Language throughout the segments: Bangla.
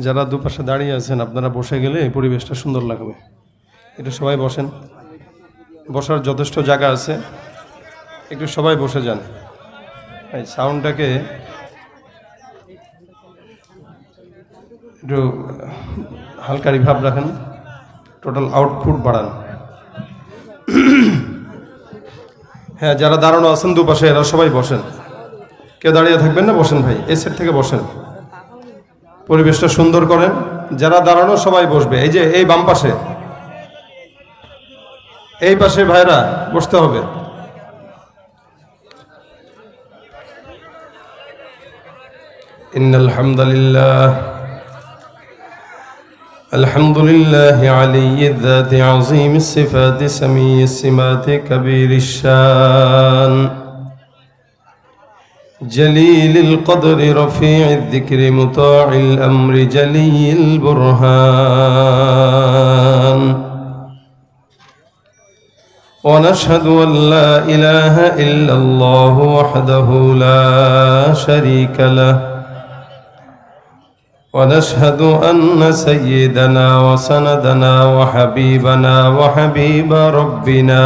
যারা দুপাশে দাঁড়িয়ে আছেন আপনারা বসে গেলে এই পরিবেশটা সুন্দর লাগবে। একটু সবাই বসেন, বসার যথেষ্ট জায়গা আছে, একটু সবাই বসে যান। এই সাউন্ডটাকে একটু হালকা রিভাব রাখেন, টোটাল আউটপুট বাড়ান। হ্যাঁ, যারা দাঁড়ানো আছেন দুপাশে এরা সবাই বসেন, কেউ দাঁড়িয়ে থাকবেন না, বসেন ভাই, এই সাইড থেকে বসেন, পরিবেশটা সুন্দর করেন। যারা দাঁড়ানো সবাই বসবে, এই যে এই বাম পাশে, এই পাশে ভাইরা বসতে হবে। ইন্নাল হামদুলিল্লাহ আলহামদুলিল্লাহি আলিয়্যিয যাতি আযীমিস সিফাতি সামিয়্যিস সিমাতি কাবীরিশ শান জলিলিল কদরি রফি'আদ যিকরি মুতা'িল আমরি জালিয়িল বুরহান ওয়া নাশহাদু আল লা ইলাহা ইল্লাল্লাহু ওয়াহদাহু লা শারীকা লাহু ونشهد أن سيدنا وسندنا وحبيبنا وحبيب ربنا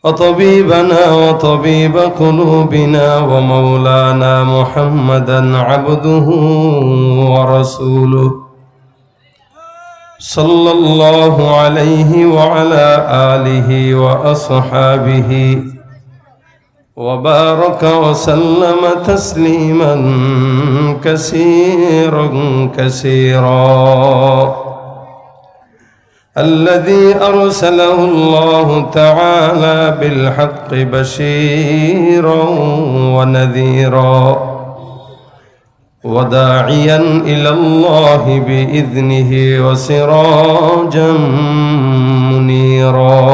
وطبيبنا وطبيب قلوبنا ومولانا محمدا عبده ورسوله صلى الله عليه وعلى آله وأصحابه وبارك وسلم تسليما كثيرا كثيرا الذي أرسله الله تعالى بالحق بشيرا ونذيرا وداعيا إلى الله بإذنه وسراجا منيرا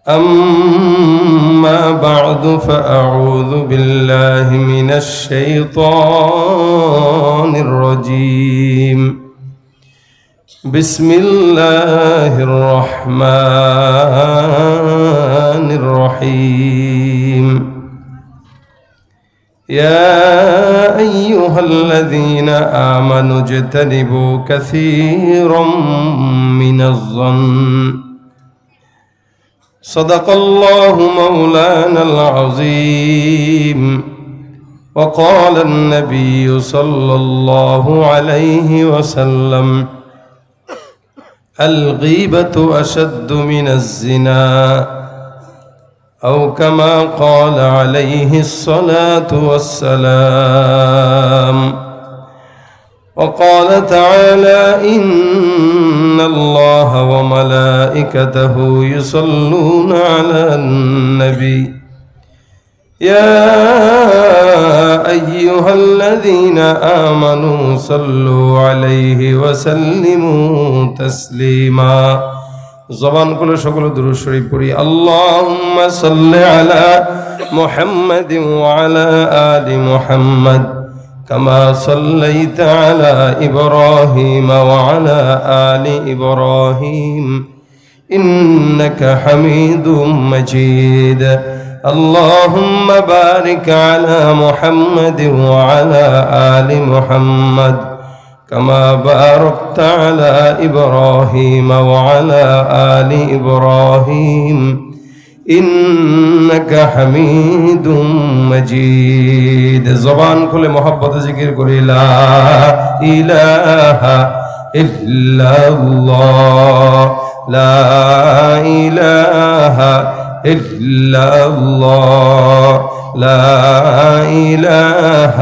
أما بعد فأعوذ بالله من الشيطان الرجيم بسم الله الرحمن الرحيم يا أيها الذين آمنوا اجتنبوا كثيرا من الظن صدق الله مولانا العظيم وقال النبي صلى الله عليه وسلم الغيبة أشد من الزنا أو كما قال عليه الصلاة والسلام وقال تعالى إن الله وملائكته يصلون على النبي يا أيها الذين آمنوا صلوا عليه وسلموا تسليما زبان كل شكل درود شريف پڑھی اللهم صل على محمد وعلى آل محمد كما صليت على إبراهيم وعلى آل إبراهيم إنك حميد مجيد اللهم بارك على محمد وعلى آل محمد كما باركت على إبراهيم وعلى آل إبراهيم إنك حميد مجيد زبان كل محبت ذكر قل لا إله إلا الله لا إله إلا الله لا إله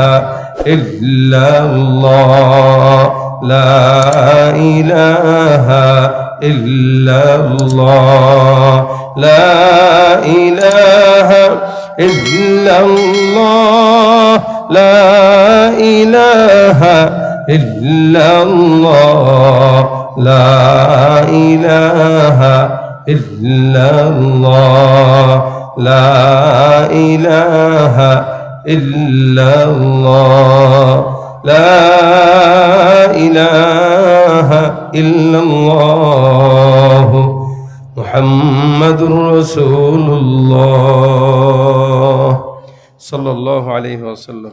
إلا الله لا إله إلا الله لا إله إلا الله لا إله إلا الله لا إله إلا الله لا إله إلا الله لا إله إلا الله محمد رسول الله صلى الله عليه وسلم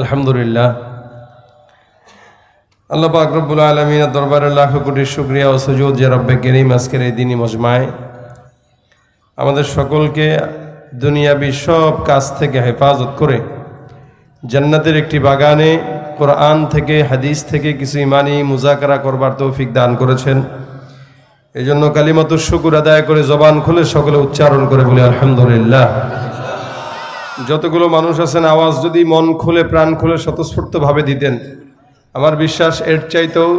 আলহামদুলিল্লাহ, আল্লাহ পাক রব্বুল আলামিনের দরবারে লাখ কোটি শুকরিয়া ও সুজুদ যে রব্বে কারীম আজকের এই দিনী মজমায় আমাদের সকলকে দুনিয়াবি সব কাজ থেকে হেফাজত করে জান্নাতের একটি বাগানে কোরআন থেকে হাদিস থেকে কিছু ইমানি মুজাকারা করবার তৌফিক দান করেছেন। এই জন্য কালিমাতুশ শুকর আদায় করে জবান খুলে সকলে উচ্চারণ করে বলি আলহামদুলিল্লাহ। যতগুলো মানুষ আছেন আওয়াজ যদি মন খুলে প্রাণ খুলে স্বতঃস্ফূর্তভাবে দিতেন, আমার বিশ্বাস এর চাইতেও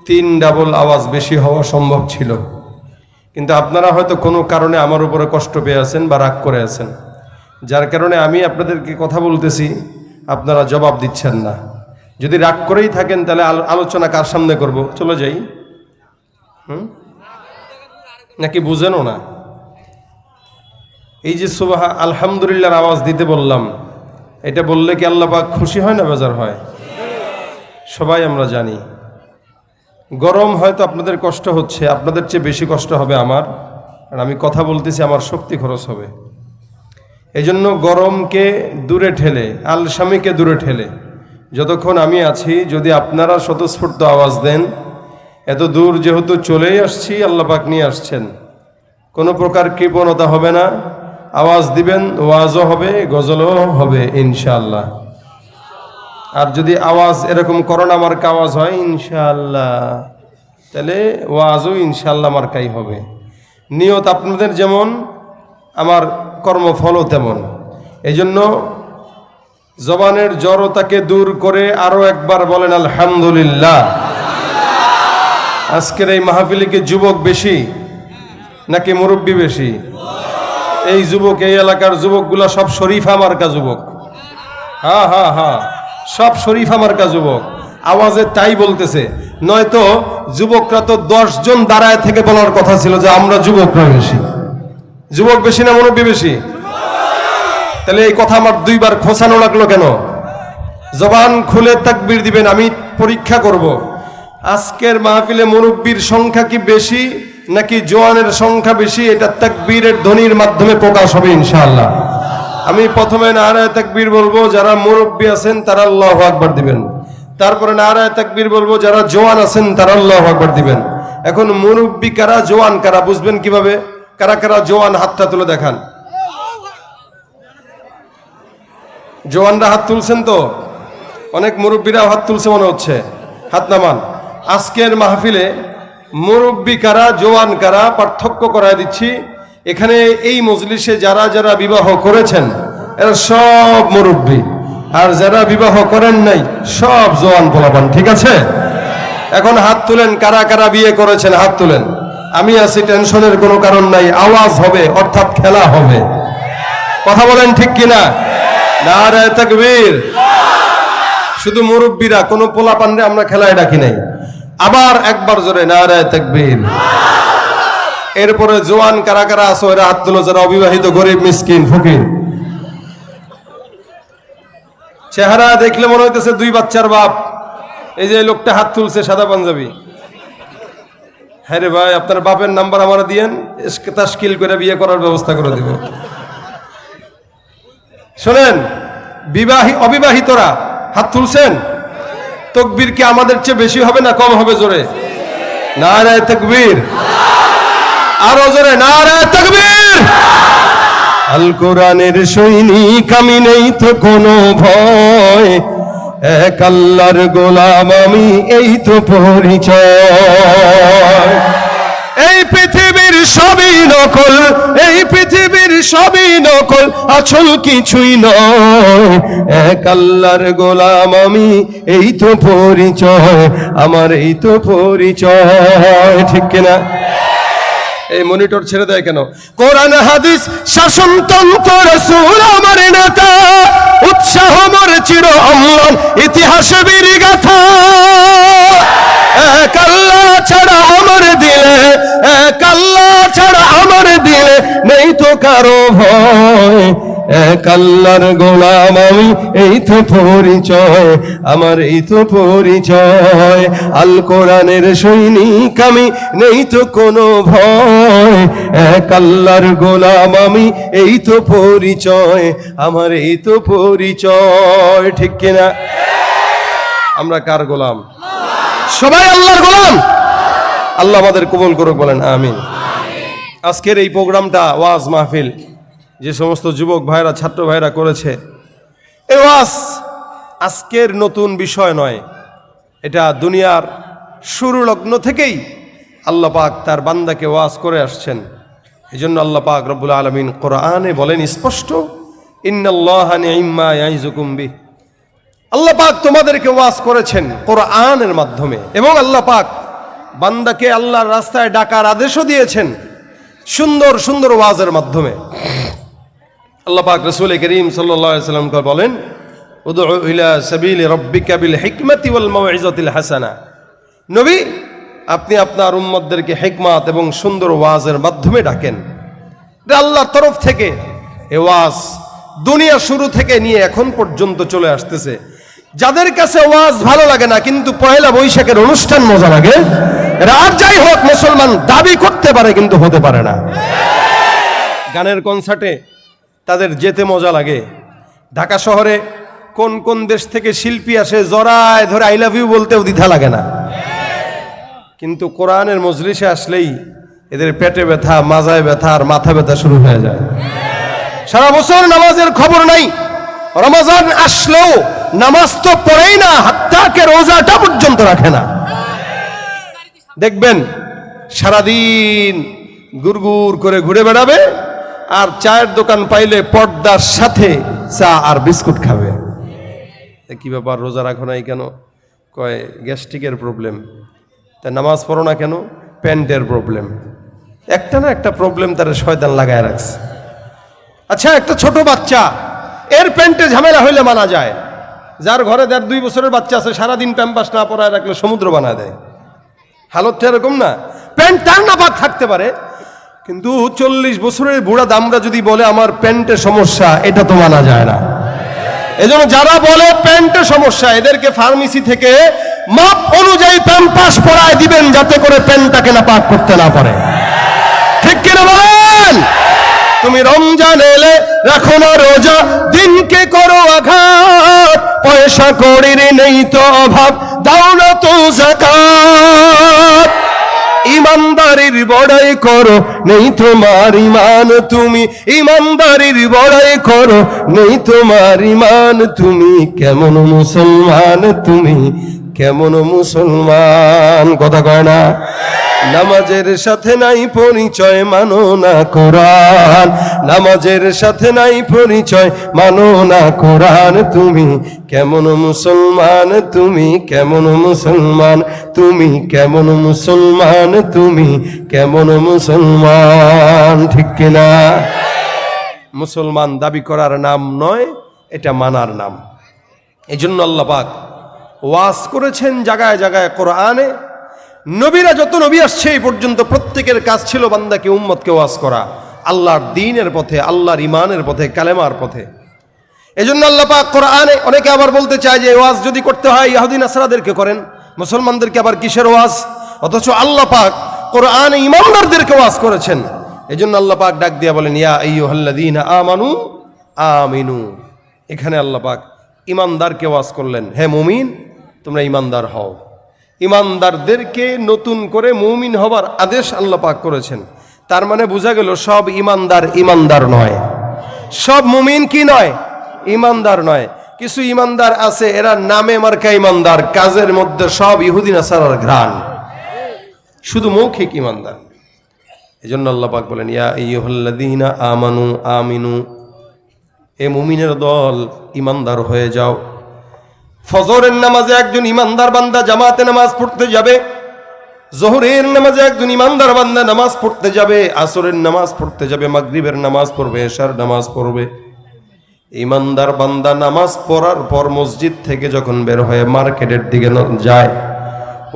3 ডাবল আওয়াজ বেশি হওয়া সম্ভব ছিল। কিন্তু আপনারা হয়তো কোনো কারণে আমার উপরে কষ্ট পেয়ে আছেন বা রাগ করে আছেন, যার কারণে আমি আপনাদেরকে কথা বলতেছি, আপনারা জবাব দিচ্ছেন না। যদি রাগ করেই থাকেন তাহলে আলোচনা কার সামনে করব? চলে যাই, নাকি বুঝেনও না? এই যে সুবহা আলহামদুলিল্লাহর আওয়াজ দিতে বললাম, এটা বললে কি আল্লাহ পাক খুশি হয় না বেজার হয়? সবাই আমরা জানি। গরম হয়তো আপনাদের কষ্ট হচ্ছে, আপনাদের চেয়ে বেশি কষ্ট হবে আমার, আর আমি কথা বলতেছি, আমার শক্তি খরচ হবে। এই জন্য গরমকে দূরে ঠেলে, আলসামিকে দূরে ঠেলে যতক্ষণ আমি আছি, যদি আপনারা স্বতঃস্ফূর্ত আওয়াজ দেন, এত দূর যেহেতু চলেই আসছি, আল্লাহ পাক নিয়ে আসছেন, কোনো প্রকার কৃপণতা হবে না। আওয়াজ দিবেন, ওয়াজও হবে, গজলও হবে ইনশাআল্লাহ। আর যদি আওয়াজ এরকম করোনা মার্কা আওয়াজ হয় ইনশাআল্লাহ, তাহলে ওয়াজও ইনশাআল্লাহ মার্কাই হবে। নিয়ত আপনাদের যেমন, আমার কর্মফলও তেমন। এই জন্য জবানের জড়তাকে দূর করে আরো একবার বলেন আলহামদুলিল্লাহ। আজকের এই মাহফিলে কি যুবক বেশি নাকি মুরব্বী বেশি? এই যুবক, এই এলাকার যুবকগুলা সব শরীফা মার্কা যুবক। হ্যাঁ হ্যাঁ হ্যাঁ, সব শরীফা মার্কা যুবক। আওয়াজে তাই বলতেছে, নয়তো যুবকরা তো 10 জন দাঁড়ায় থেকে বলার কথা ছিল যে আমরা যুবকরা বেশি। যুবক বেশি না মুরব্বী বেশি? তাহলে এই কথা আমার 2 বার খোঁচানো লাগলো কেন? জবান খুলে তাকবীর দিবেন, আমি পরীক্ষা করব আজকের মাহফিলে মুরব্বীর সংখ্যা কি বেশি নাকি জওয়ানের সংখ্যা বেশি। এটা তাকবীরের ধ্বনির মাধ্যমে প্রকাশ হবে ইনশাআল্লাহ। আমি প্রথমে নারায়ে তাকবীর বলবো, যারা মুরব্বী আছেন তারা আল্লাহু আকবার দিবেন। তারপরে নারায়ে তাকবীর বলবো, যারা জওয়ান আছেন তারা আল্লাহু আকবার দিবেন। এখন মুরব্বী কারা, জওয়ান কারা বুঝবেন কিভাবে? কারা কারা জওয়ান হাতটা তুলে দেখান। জওয়ানরা হাত তুলছেন তো? অনেক মুরব্বীরাও হাত তুলছে মনে হচ্ছে, হাত নামান। আজকের মাহফিলে মুরব্বী কারা, জওয়ান কারা পার্থক্য করায় দিচ্ছি। এখানে এই মজলিসে যারা যারা বিবাহ করেছেন এরা সব মুরব্বী, আর যারা বিবাহ করেন নাই সব জওয়ান পোলাপান, ঠিক আছে? এখন হাত তুলেন, কারা কারা বিয়ে করেছেন হাত তুলেন। আমি আছি, টেনশনের কোনো কারণ নাই, আওয়াজ হবে অর্থাৎ খেলা হবে। কথা বলেন ঠিক কিনা? নারায়ে তাকবীর। শুধু মুরব্বীরা, কোনো পোলাপানরে আমরা খেলায় ডাকি নাই। আবার একবার জোরে নারায়ে তাকবীর। এরপরে জওয়ান কারা কারা আছো এরা হাত তুলো, যারা অবিবাহিত, গরিব, মিসকিন, ফকির। চেহারা দেখলে মনে হইতেছে 2 বাচ্চার বাপ। এই যে লোকটা হাত তুলছে, সাদা পাঞ্জাবি। হ্যাঁ রে ভাই, আপনার বাপের নাম্বার আমার দিয়েন, তাশকিল করে বিয়ে করার ব্যবস্থা করে দিব। শোনেন, অবিবাহিতরা হাত তুলছেন, তাকবীর কি আমাদের চেয়ে বেশি হবে না কম হবে? জোরে নারায়ে তাকবীর। আরো জোরে নারায়ে তাকবীর। আল কোরআনের সৈনিক আমি, নেই তো কোনো ভয়, এক আল্লাহর গোলাম আমি, এই তো পরিচয়। এই পৃথিবীর সবই নকল, এই পৃথিবীর সবই নকল, আসল কিছুই নয়, এক আল্লাহর গোলাম আমি, এই তো পরিচয় আমার, এই তো পরিচয়। ঠিক কিনা? এই মনিটর ছেড়ে দেয় কেন? কোরআন হাদিস শাসনতন্ত্র রাসূল আমার নেতা, উৎসাহ মোর চির অম্লান, ইতিহাস বীর গাথা। এক আল্লাহ ছাড়া আমার দিলে, এক আল্লাহ ছাড়া আমার দিলে নেই তো কারো ভয়, এক আল্লাহর গোলাম আমি, এই তো পরিচয় আমার, এই তো পরিচয়। আল কোরআনের সৈনিক আমি, নেই তো কোনো ভয়, নয়, এক আল্লাহর গোলাম আমি, এই তো পরিচয় আমার, এই তো পরিচয়। ঠিক কিনা? আমরা কার গোলাম? সবাই আল্লাহর গোলাম। আল্লাহ আমাদের কবুল করুক, বলেন আমিন। আজকের এই প্রোগ্রামটা ওয়াজ মাহফিল যে সমস্ত যুবক ভাইরা, ছাত্র ভাইরা করেছে, এই ওয়াজ আজকের নতুন বিষয় নয়, এটা দুনিয়ার শুরু লগ্ন থেকেই আল্লাহ পাক তার বান্দাকে ওয়াজ করে আসছেন। এই জন্য আল্লাহ পাক রব্বুল আলামিন কোরআনে বলেন স্পষ্ট, ইন্নাল্লাহা নি'ম্মা ইয়াইযুকুম বিহি। আল্লাহ পাক তোমাদেরকে ওয়াজ করেছেন কোরআনের মাধ্যমে, এবং আল্লাহ পাক বান্দাকে আল্লাহর রাস্তায় ডাকার আদেশও দিয়েছেন সুন্দর সুন্দর ওয়াজের মাধ্যমে। আল্লাহ পাক রাসূল করিম সাল্লাল্লাহু আলাইহি ওয়াসাল্লামকে বলেন, উদউ ইলা সাবিলি রাব্বিকা বিল হিকমাতি ওয়াল মাউইযাতিল হাসানা। নবী, আপনি আপনার উম্মতদেরকে হিকমত এবং সুন্দর ওয়াজের মাধ্যমে ডাকেন। এটা আল্লাহর তরফ থেকে এই ওয়াজ দুনিয়া শুরু থেকে নিয়ে এখন পর্যন্ত চলে আসতেছে। যাদের কাছে ওয়াজ ভালো লাগে না, কিন্তু পয়লা বৈশাখের অনুষ্ঠান মজা লাগে, এরা আর যাই হোক মুসলমান দাবি করতে পারে কিন্তু হতে পারে না। গানের কনসার্টে তাদের যেতে মজা লাগে। ঢাকা শহরে কোন কোন দেশ থেকে শিল্পী আসে, জড়ায় ধরে আই লাভ ইউ বলতেও দ্বিধা লাগে না। কিন্তু কোরআনের মজলিসে আসলেই এদের পেটে ব্যথা, মাজায় ব্যথা আর মাথা ব্যথা শুরু হয়ে যায়। সারা বছর নামাজের খবর নাই, রমজান আসলেও নামাজ তো পড়েই না, হাত্তাকে রোজাটা পর্যন্ত রাখে না। দেখবেন সারাদিন গুড়গুড় করে ঘুরে বেড়াবে, আর চায়ের দোকান পাইলে পর্দার সাথে চা আর বিস্কুট খাবে। কি ব্যাপার, রোজা রাখো নাই কেন? কয় গ্যাস্ট্রিকের প্রবলেম। তা নামাজ পড়ো না কেন? প্যান্টের প্রবলেম। একটা না একটা প্রবলেম তার শয়তান লাগায় রাখছে। আচ্ছা, একটা ছোট বাচ্চা, এর প্যান্টে ঝামেলা হইলে মানা যায়। যার ঘরে 1.5-2 বছরের বাচ্চা আছে, সারাদিন প্যাম্পাস না পরায় রাখলে সমুদ্র বানায় দেয়। হালতটা এরকম না? প্যান্ট তার না পাক থাকতে পারে, কিন্তু 40 বছরের বুড়া দামরা যদি বলে আমার প্যান্টে সমস্যা, এটা তো মানা যায় না। এজন্য যারা বলে প্যান্টে সমস্যা, এদেরকে ফার্মেসি থেকে মাপ অনুযায়ী প্যাম্পাস পরায় দিবেন, যাতে করে প্যান্টটাকে না পাক করতে না পারে। ঠিক কিনা বলেন? তুমি রমজান এলে রাখো না রোজা, দিনকে করো আঘাত, পয়সা কড়ির নেই তো অভাব, দাও না তো যাকাত। ইমানদারির বড়াই করো, নেই তোমার ইমান, তুমি ইমানদারির বড়াই করো, নেই তোমার ইমান, তুমি কেমন মুসলমান, তুমি কেমন মুসলমান? কথা কয় না? নামাজের সাথে নাই পরিচয়, মানো না কোরআন, নামাজের সাথে নাই পরিচয়, মানো না কোরআন, তুমি কেমন মুসলমান, তুমি কেমন মুসলমান, তুমি কেমন মুসলমান, তুমি কেমন মুসলমান? ঠিক কিনা? মুসলমান দাবি করার নাম নয়, এটা মানার নাম। এই জন্য আল্লাহ পাক ওয়াজ করেছেন জায়গায় জায়গায় কোরআনে। নবীরা যত নবী আসছে এই পর্যন্ত প্রত্যেকের কাজ ছিল বান্দাকে, উম্মতকে ওয়াজ করা আল্লাহর দ্বীনের পথে, আল্লাহর ইমানের পথে, কালেমার পথে। এজন্য আল্লাহ পাক কোরআনে, অনেকে আবার বলতে চায় যে ওয়াজ যদি করতে হয় ইহুদি নাসরাদেরকে করেন, মুসলমানদেরকে আবার কিসের ওয়াজ? অথচ আল্লাহ পাক কোরআনে ইমানদারদেরকে ওয়াজ করেছেন। এজন্য আল্লাহ পাক ডাক দিয়া বলেন, ইয়া আইয়ুহাল্লাযীনা আমানু আমিনু। এখানে আল্লাহ পাক ইমানদারকে ওয়াজ করলেন, হে মুমিন তোমরা ইমানদার হও। ইমানদারদেরকে নতুন করে মুমিন হবার আদেশ আল্লাহ পাক করেছেন। তার মানে বোঝা গেল সব ইমানদার ইমানদার নয়, সব মুমিন কি নয়? ইমানদার নয়। কিছু ইমানদার আছে, এরা নামে মার্কা ইমানদার, কাজের মধ্যে সব ইহুদি নাসারার ঘ্রাণ, শুধু মৌখিক ইমানদার। এজন্য আল্লাহ পাক বলেন, ইয়া আইয়ুহাল্লাযীনা আমানু আমিনু, এ মুমিনের দল ইমানদার হয়ে যাও। ফজরের নামাজে একজন ইমানদার বান্দা জামাতে নামাজ পড়তে যাবে, জোহরের নামাজে একজন ইমানদার বান্দা নামাজ পড়তে যাবে, আসরের নামাজ পড়তে যাবে, মাগরিবের নামাজ পড়বে, এশার নামাজ পড়বে। ইমানদার বান্দা নামাজ পড়ার পর মসজিদ থেকে যখন বের হয়ে মার্কেটের দিকে যায়,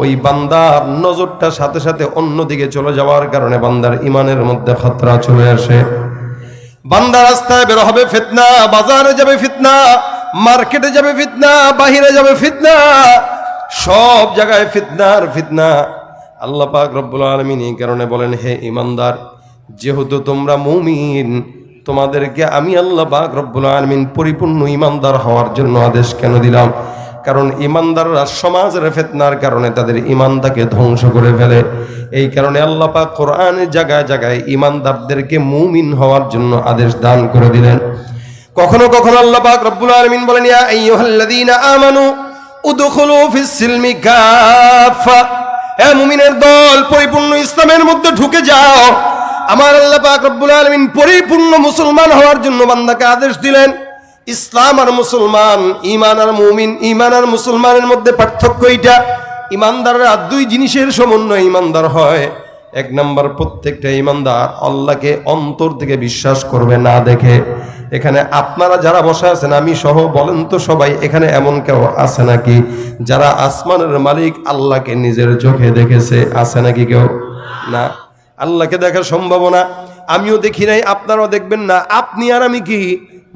ওই বান্দার নজরটা সাথে সাথে অন্য দিকে চলে যাওয়ার কারণে বান্দার ইমানের মধ্যে খতরা চলে আসে। বান্দা রাস্তায় বের হবে ফিতনা, বাজারে যাবে ফিতনা, মার্কেটে যাবে ফিতনা, বাহিরে যাবে ফিতনা, সব জায়গায় ফিতনার ফিতনা। আল্লাহ পাক রব্বুল আলামিন এই কারণে বলেন, হে ইমানদার যেহেতু তোমরা মুমিন, তোমাদেরকে আমি আল্লাহ পাক রব্বুল আলামিন পরিপূর্ণ ঈমানদার হওয়ার জন্য আদেশ কেন দিলাম? কারণ ঈমানদাররা সমাজের ফিতনার কারণে তাদের ঈমানটাকে ধ্বংস করে ফেলে। এই কারণে আল্লাহ পাক কোরআনের জায়গায় জায়গায় ঈমানদারদেরকে মুমিন হওয়ার জন্য আদেশ দান করে দিলেন। কখনো কখনো আল্লাহ পাক রব্বুল আলামিন বলেন, ইয়া আইয়ুহাল্লাযীনা আমানু উদখুলু ফিস সিলমি কাফা, হে মুমিনের দল, পরিপূর্ণ ইসলামের মধ্যে ঢুকে যাও। আমার আল্লাহ পাক রব্বুল আলামিন পরিপূর্ণ মুসলমান হওয়ার জন্য বান্দাকে আদেশ দিলেন। ইসলাম আর মুসলমান, ঈমান আর মুমিন, ঈমান আর মুসলমানের মধ্যে পার্থক্য এইটা। ঈমানদাররা দুই জিনিসের সমন্বয়ে ঈমানদার হয়। এক নাম্বার, প্রত্যেকটা ঈমানদার আল্লাহকে অন্তর থেকে বিশ্বাস করবে না দেখে। এখানে আপনারা যারা বসে আছেন, আমি সহ, বলেন তো সবাই, এখানে এমন কেউ আছে নাকি যারা আসমানের মালিক আল্লাহকে নিজের চোখে দেখেছে? আছে নাকি কেউ? না, আল্লাহকে দেখার সম্ভাবনা আমিও দেখি নাই, আপনারাও দেখবেন না। আপনি আর আমি কি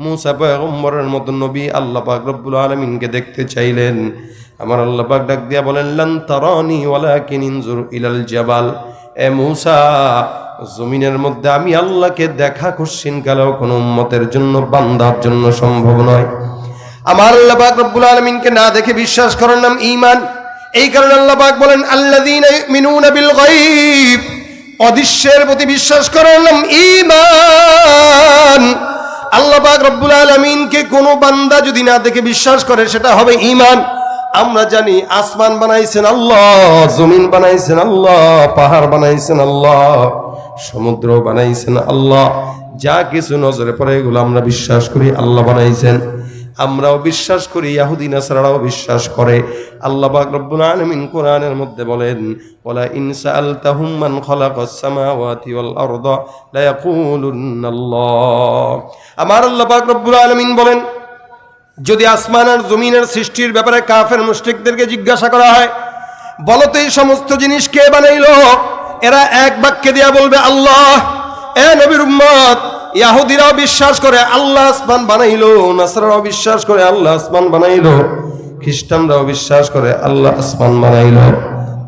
মুসা পয়গম্বরের মতো নবী আল্লাহ পাক রব্বুল আলামিনকে দেখতে চাইলেন। আমার আল্লাহ পাক ডাক দিয়া বলেন, লান তারানি ওয়ালাকিন ইনজুর ইলাল জাবাল, এ মুসা, জমিনের মধ্যে আমি আল্লাহকে দেখা করছিন কালেও কোন উম্মতের জন্য, বান্দার জন্য সম্ভব নয়। আমার আল্লাহ পাক রব্বুল আলামিনকে না দেখে বিশ্বাস করার নাম ঈমান। এই কারণে আল্লাহ পাক বলেন, আল্লাযীনা ইউমিনুনা বিল গায়ব, অদৃশ্যের প্রতি বিশ্বাস করার নাম ঈমান। আল্লাহ পাক রব্বুল আলামিনকে কোনো বান্দা যদি না দেখে বিশ্বাস করে, সেটা হবে ঈমান। আমরা জানি আসমান বানাইছেন আল্লাহ, জমিন বানাইছেন আল্লাহ, পাহাড় বানাইছেন আল্লাহ, সমুদ্র বানাইছেন আল্লাহ। যা কিছু নজরে পড়ে এগুলো আমরা বিশ্বাস করি আল্লাহ বানাইছেন। আমরাও বিশ্বাস করি, ইহুদি নাসারাও বিশ্বাস করে। আল্লাহ পাক রব্বুল আলামিন কোরআনের মধ্যে বলেন, ওয়ালা ইন সাআলতাহুম মান খালাকাস সামাওয়াতি ওয়াল আরদা লা ইয়াকুলুনাল্লাহ। আমার আল্লাহ পাক রব্বুল আলামিন বলেন, যদি আসমান আর জমিনের সৃষ্টির ব্যাপারে কাফের মুশরিকদেরকে জিজ্ঞাসা করা হয়, বলো তো এই সমস্ত জিনিস কে বানাইলো? এরা এক বাক্যে দিয়া বলবে আল্লাহ। এ নবীর উম্মত, ইহুদিরাও বিশ্বাস করে আল্লাহ আসমান বানাইলো, নাসারাও বিশ্বাস করে আল্লাহ আসমান বানাইলো, খ্রিস্টানরাও বিশ্বাস করে আল্লাহ আসমান বানাইলো।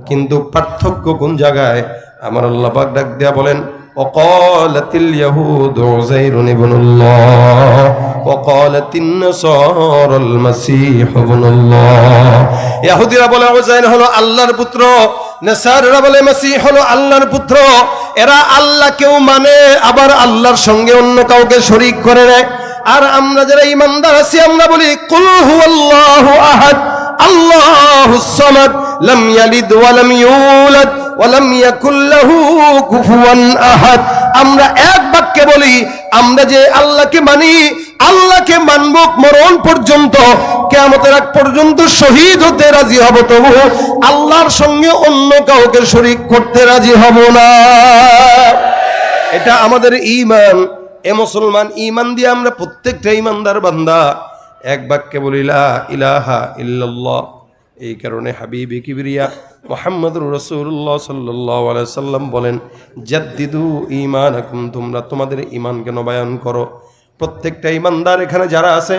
কিন্তু পার্থক্য কোন জায়গায়? আমার আল্লাহ পাক ডাক দিয়া বলেন, ওয়াকালাতিল ইয়াহুদু উযাইরুন ইবনুল্লাহ ওয়াকালাতিন নাসারাল মাসীহু ইবনুল্লাহ। ইহুদিরা বলে উযাইর হলো আল্লাহর পুত্র, নাসারারা বলে মাসীহ হলো আল্লাহর পুত্র। এরা আল্লাহকেও মানে, আবার আল্লাহর সঙ্গে অন্য কাউকে শরীক করে নেয়। আর আমরা যারা ঈমানদার আছি, আমরা বলি কুল হুয়াল্লাহু আহাদ আল্লাহুস সামাদ লাম ইয়ালিদ ওয়া লাম ইউলাদ ওয়া লাম ইয়াকুল লাহু কুফুয়ান আহাদ। আমরা এক বাক্যে বলি, আমরা যে আল্লাহকে মানি, আল্লাহকে মানব মরণ পর্যন্ত, কিয়ামতের আগ পর্যন্ত শহীদ হতে রাজি হব, তবু আল্লাহর সঙ্গে অন্য কাউকে শরীক করতে রাজি হব না। এটা আমাদের ঈমান। এ মুসলমান, ঈমান দিয়ে আমরা প্রত্যেকটা ঈমানদার বান্দা এক বাক্যে বলি লা ইলাহা ইল্লাল্লাহ। এই কারণে হাবিবে কিবরিয়া মুহাম্মদুর রাসূলুল্লাহ সাল্লাল্লাহু আলাইহি সাল্লাম বলেন, জাদ্দিদু ঈমানাকুম, তোমরা তোমাদের ঈমানকে নবায়ন করো। প্রত্যেকটা ঈমানদার এখানে যারা আছে,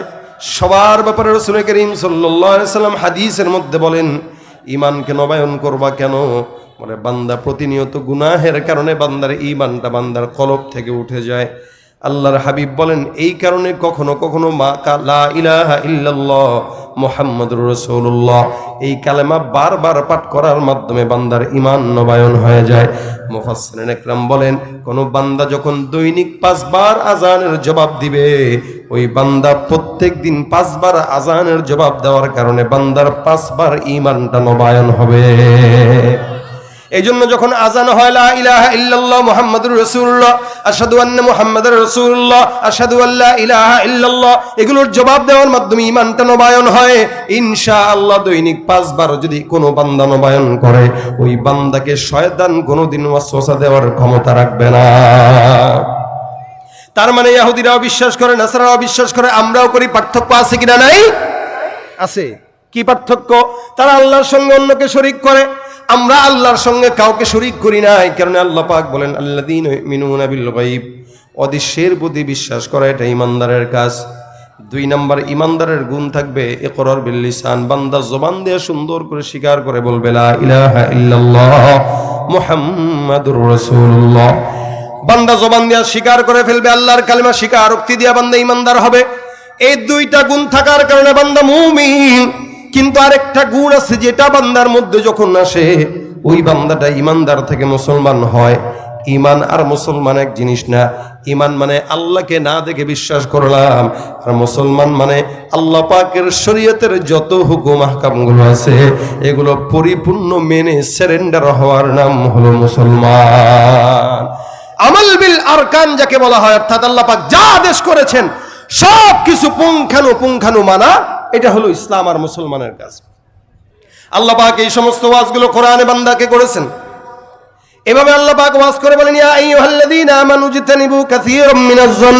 সবার ব্যাপারে রাসূল করিম সাল্লাল্লাহু আলাইহি সাল্লাম হাদিসের মধ্যে বলেন, ঈমানকে নবায়ন করবা কেন? মানে বান্দা প্রতিনিয়ত গুনাহের কারণে বান্দার ঈমানটা বান্দার কলব থেকে উঠে যায়। আল্লাহর হাবিব বলেন, এই কারণে কখনো কখনো লা ইলাহা ইল্লাল্লাহ মুহাম্মাদুর রাসূলুল্লাহ, এই কালেমা বারবার পাঠ করার মাধ্যমে বান্দার ঈমান নবায়ন হয়ে যায়। মুফাসসিরিন ইকরাম বলেন, কোন বান্দা যখন দৈনিক 5 বার আযানের জবাব দিবে, ওই বান্দা প্রত্যেক দিন 5 বার আযানের জবাব দেওয়ার কারণে বান্দার 5 বার ঈমানটা নবায়ন হবে। এই জন্য যখন আজান হয়, লা ইলাহা ইল্লাল্লাহ মুহাম্মাদুর রাসূলুল্লাহ, আশহাদু আন্না মুহাম্মাদার রাসূলুল্লাহ, আশহাদু আল্লা ইলাহা ইল্লাল্লাহ, এগুলোর জবাব দেওয়ার মাধ্যমে ঈমানটা নবায়ন হয়। ইনশাআল্লাহ দৈনিক 5 বার যদি কোনো বান্দা নবায়ন করে, ওই বান্দাকে শয়তান কোনোদিন ওয়াসওয়াসা দেওয়ার ক্ষমতা রাখবে না। তার মানে ইহুদিরাও বিশ্বাস করে, নাসারাও বিশ্বাস করে, আমরাও করি। পার্থক্য আছে কিনা? নাই? আছে। কি পার্থক্য? তারা আল্লাহর সঙ্গে অন্যকে শরীক করে, আমরা আল্লাহর সঙ্গে কাউকে শরীক করি না। এই কারণে আল্লাহ পাক বলেন, আল্লাযীনা ইউমিনুনা বিল গায়ব, অদৃশ্যের প্রতি বিশ্বাস করা এটা ঈমানদারের কাজ। 2 নাম্বার ঈমানদারের গুণ থাকবে ইকরার বিল লিসান, বান্দা জবান দিয়ে সুন্দর করে স্বীকার করে বলবে লা ইলাহা ইল্লাল্লাহ মুহাম্মাদুর রাসূলুল্লাহ। বান্দা জবান দিয়া স্বীকার করে ফেলবে, আল্লাহর কালিমা স্বীকারোক্তি দিয়া বান্দা ইমানদার হবে। এই দুইটা গুণ থাকার কারণে বান্দা মুমিন। কিন্তু আরেকটা গুণ আছে যেটা বান্দার মধ্যে যখন আসে ওই বান্দাটা ইমানদার থেকে মুসলমান হয়। ইমান আর মুসলমান এক জিনিস না। ইমান মানে আল্লাহকে না দেখে বিশ্বাস করলাম, আর মুসলমান মানে আল্লাহ পাকের শরীয়তের যত হুকুম আহকামগুলো আছে এগুলো পরিপূর্ণ মেনে সারেন্ডার হওয়ার নাম হলো মুসলমান। আমাল বিল আরকান যাকে বলা হয়, অর্থাৎ আল্লাহ পাক যা আদেশ করেছেন সব কিছু পুঙ্খানু মানা, এটা হলো ইসলাম আর মুসলমানের কাজ। আল্লাহ পাক এই সমস্ত ওয়াজগুলো কোরআনে বান্দাকে করেছেন। এভাবে আল্লাহ পাক ওয়াজ করে বলেন, ইয়া আইয়ুহাল্লাযীনা আমানু ইজতানিবু কাসীরাম মিনাজ-যন,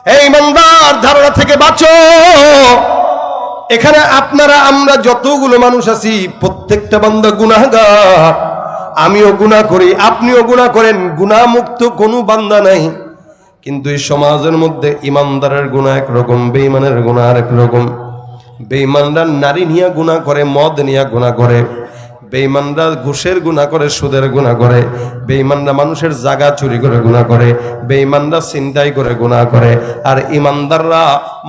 হে ঈমানদার ধারণা থেকে বাঁচো। এখানে আপনারা আমরা যতগুলো মানুষ আছি প্রত্যেকটা বান্দা গুনাহগার। আমিও গুনাহ করি, আপনিও গুনাহ করেন, গুনাহমুক্ত কোনো বান্দা নাই। কিন্তু এই সমাজের মধ্যে ইমানদারের গুনাহ একরকম, বেঈমানের গুনাহ আরেক রকম। বেঈমানরা নারী নিয়ে গুনাহ করে, মদ নিয়ে গুনাহ করে, বেঈমানরা ঘুষের গুনাহ করে, সুদের গুনাহ করে, বেঈমানরা মানুষের জায়গা চুরি করে গুনাহ করে, বেঈমানরা ছিনতাই করে গুনাহ করে। আর ইমানদাররা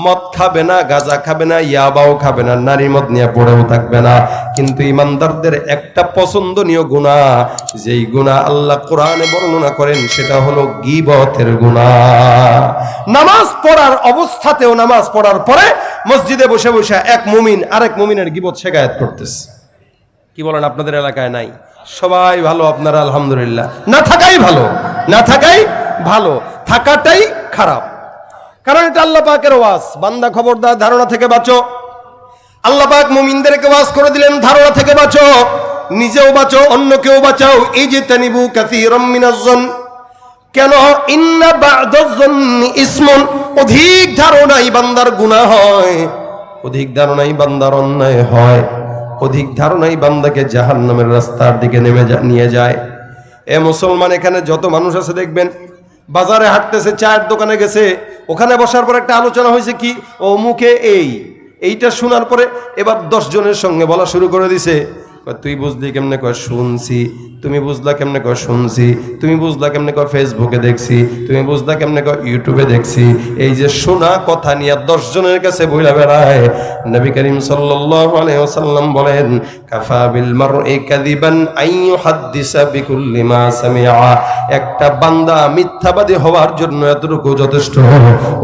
মদ খাবে না, গাঁজা খাবে না, ইয়াবাও খাবে না, নারী মদ নিয়ে পড়েও থাকবে না। কিন্তু ইমানদারদের একটা পছন্দনীয় গুনাহ, যেই গুনাহ আল্লাহ কোরআনে বর্ণনা করেন, সেটা হলো গীবতের গুনাহ। নামাজ পড়ার অবস্থাতেও, নামাজ পড়ার পরে মসজিদে বসে বসে এক মুমিন আরেক মুমিনের গীবত শিকায়াত করতেছে। কি বলেন, আপনাদের এলাকায় নাই? সবাই ভালো, আপনারা আলহামদুলিল্লাহ। না থাকাই ভালো, না থাকাই ভালো, থাকাটাই খারাপ। কারণ এটা আল্লাহ পাকের ওয়াজ। বান্দা খবরদার ধারণা থেকে বাঁচো। আল্লাহ পাক মুমিনদেরকে ওয়াজ করে দিলেন, ধারণা থেকে বাঁচো, নিজেও বাঁচো, অন্যকেও বাঁচাও। এই যে তানিবু কাসীরাম মিনাজ-যন, কেন? ইন্না বা'দাজ-যন্নি ইসমুন, অধিক ধারণাই বান্দার গুনাহ হয়, অধিক ধারণাই বান্দার অন্যায় হয়, অধিক ধারণাই বান্দাকে জাহান্নামের রাস্তার দিকে নিয়ে যায়। এ মুসলমান, এখানে যত মানুষ আছে দেখবেন, বাজারে হাঁটতেছে, চায়ের দোকানে গেছে, ওখানে বসার পর একটা আলোচনা হয়েছে কি, ও মুখে এইটা শোনার পরে এবার 10 জনের সঙ্গে বলা শুরু করে দিছে, তুই বুঝলি কেমনে? কয় শুনছি। তুমি বুঝলা কেমনে? কয় শুনছি। তুমি বুঝলা কেমনে? কয় ফেসবুকে দেখছি। তুমি বুঝলা কেমনে? কয় ইউটিউবে দেখছি। এই যে শোনা কথা নিয়ে 10 জনের কাছে বইলা বেড়ায়। নবী করিম সাল্লাল্লাহু আলাইহি ওয়াসাল্লাম বলেন, কাফা বিল মারই কাযিবান আন ইউহাদ্দিসা বিকুল্লি মা সামিআ, একটা বান্দা মিথ্যাবাদী হওয়ার জন্য এতটুকু যথেষ্ট,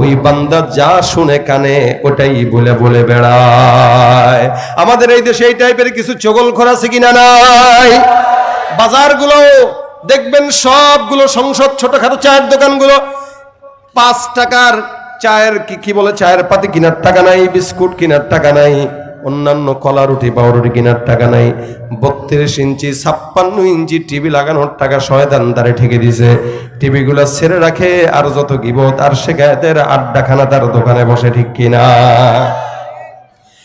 ওই বান্দা যা শুনে কানে ওটাই বলে বলে বেড়ায়। আমাদের এই দেশে এই টাইপের কিছু চগলখোর আছে কিনা? নাই। বাজারগুলো দেখবেন সবগুলো সংসদ, ছোটখাটো চায়ের দোকানগুলো 5 টাকার চায়ের কি বলে, চায়ের পাতি কেনার টাকা নাই, বিস্কুট কেনার টাকা নাই, অন্যান্য কলা রুটি পাউরুটি কেনার টাকা নাই। 32 ইঞ্চি 56 ইঞ্চি টিভি লাগানোর টাকা শয়তান তারে ঠেকে দিছে। টিভিগুলো ছেড়ে রাখে, আর যত গীবত আর শিকায়েতের আড্ডাখানা তার দোকানে বসে, ঠিক কিনা?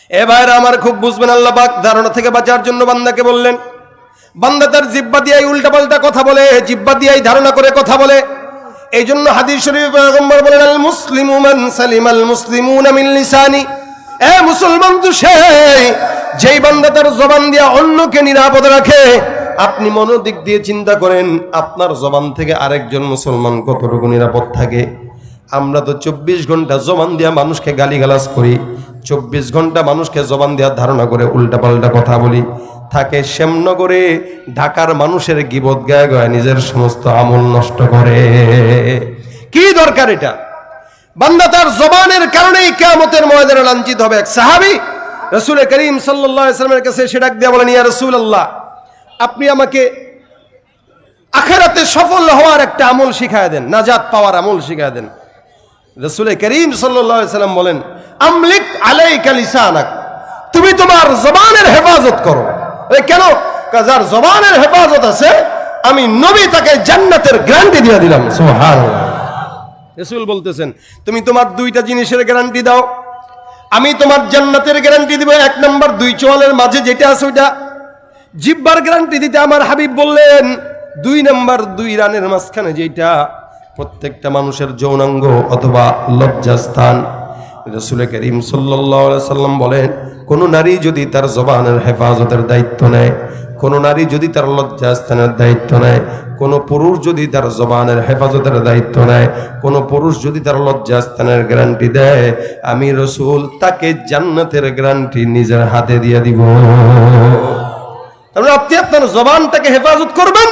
এ ভাইরা আমার, খুব বুঝবেন, আল্লাহ পাক ধারণা থেকে বাঁচার জন্য বান্দাকে বললেন। বান্দা তার জিহ্বা দিয়াই উল্টাপাল্টা কথা বলে, জিহ্বা দিয়াই ধারণা করে কথা বলে। এই জন্য হাদিস শরীফে পয়গম্বর বলেন, আল মুসলিমু মান সালিমাল মুসলিমুনা মিন লিসানি, এ মুসলমান তো সেই যেই বান্দা তার জবান দিয়া অন্যকে নিরাপদ রাখে। আপনি মনোদিক দিয়ে চিন্তা করেন, আপনার জবান থেকে আরেকজন মুসলমান কতটুকু নিরাপদ থাকে? আমরা তো 24 ঘন্টা জবান দিয়া মানুষকে গালিগালাজ করি, 24 ঘন্টা মানুষকে জবান দিয়া ধারণা করে উল্টাপাল্টা কথা বলি। থাকে শ্যামনগরে ঢাকার মানুষের গীবত গায়ে গায়ে নিজের সমস্ত আমল নষ্ট করে। কি দরকার এটা? বান্দা তার জবানের কারণেই কিয়ামতের ময়দানে লাঞ্ছিত হবে। এক সাহাবী রাসূল করিম সাল্লাল্লাহু আলাইহি ওয়াসাল্লামের কাছে এসে ডাক দিয়ে বলেন, ইয়া রাসূলুল্লাহ, আপনি আমাকে আখিরাতে সফল হওয়ার একটা আমল শিখায় দেন, নাজাত পাওয়ার আমল শিখায় দেন। রাসূল করিম সাল্লাল্লাহু আলাইহি ওয়াসাল্লাম বলেন, আমলিক আলাইকা লিসানাক, তুমি তোমার জবানের হেফাজত করো। কেন? যার জবানের হেফাজত আছে, আমি নবী তাকে জান্নাতের গ্যারান্টি দিয়ে দিলাম। সুবহানাল্লাহ। রাসূল বলতেছেন, তুমি তোমার 2টা জিনিসের গ্যারান্টি দাও, আমি তোমার জান্নাতের গ্যারান্টি দিব। 1 নাম্বার, 2 চোয়ালের মাঝে যেটা আছে ওইটা। জিহ্বার গ্যারান্টি দিতে আমার হাবিব বললেন 2 নাম্বার, 2 রানের মাঝখানে যেটা, প্রত্যেকটা মানুষের যৌনাঙ্গ অথবা লজ্জাস্থান। রাসূল করিম সাল্লাল্লাহু আলাইহি ওয়াসাল্লাম বলেন, কোন নারী যদি তার জবানের হেফাজতের দায়িত্ব নেয়, কোনো নারী যদি তার লজ্জাস্থানের দায়িত্ব নেয়, কোনো পুরুষ যদি তার জবানের হেফাজতের দায়িত্ব নেয়, কোনো পুরুষ যদি তার লজ্জাস্থানের গ্যারান্টি দেয়, আমি রাসূল তাকে জান্নাতের গ্যারান্টি নিজের হাতে দিয়ে দিব। তাহলে আপনি আপনার জবানটাকে হেফাজত করবেন,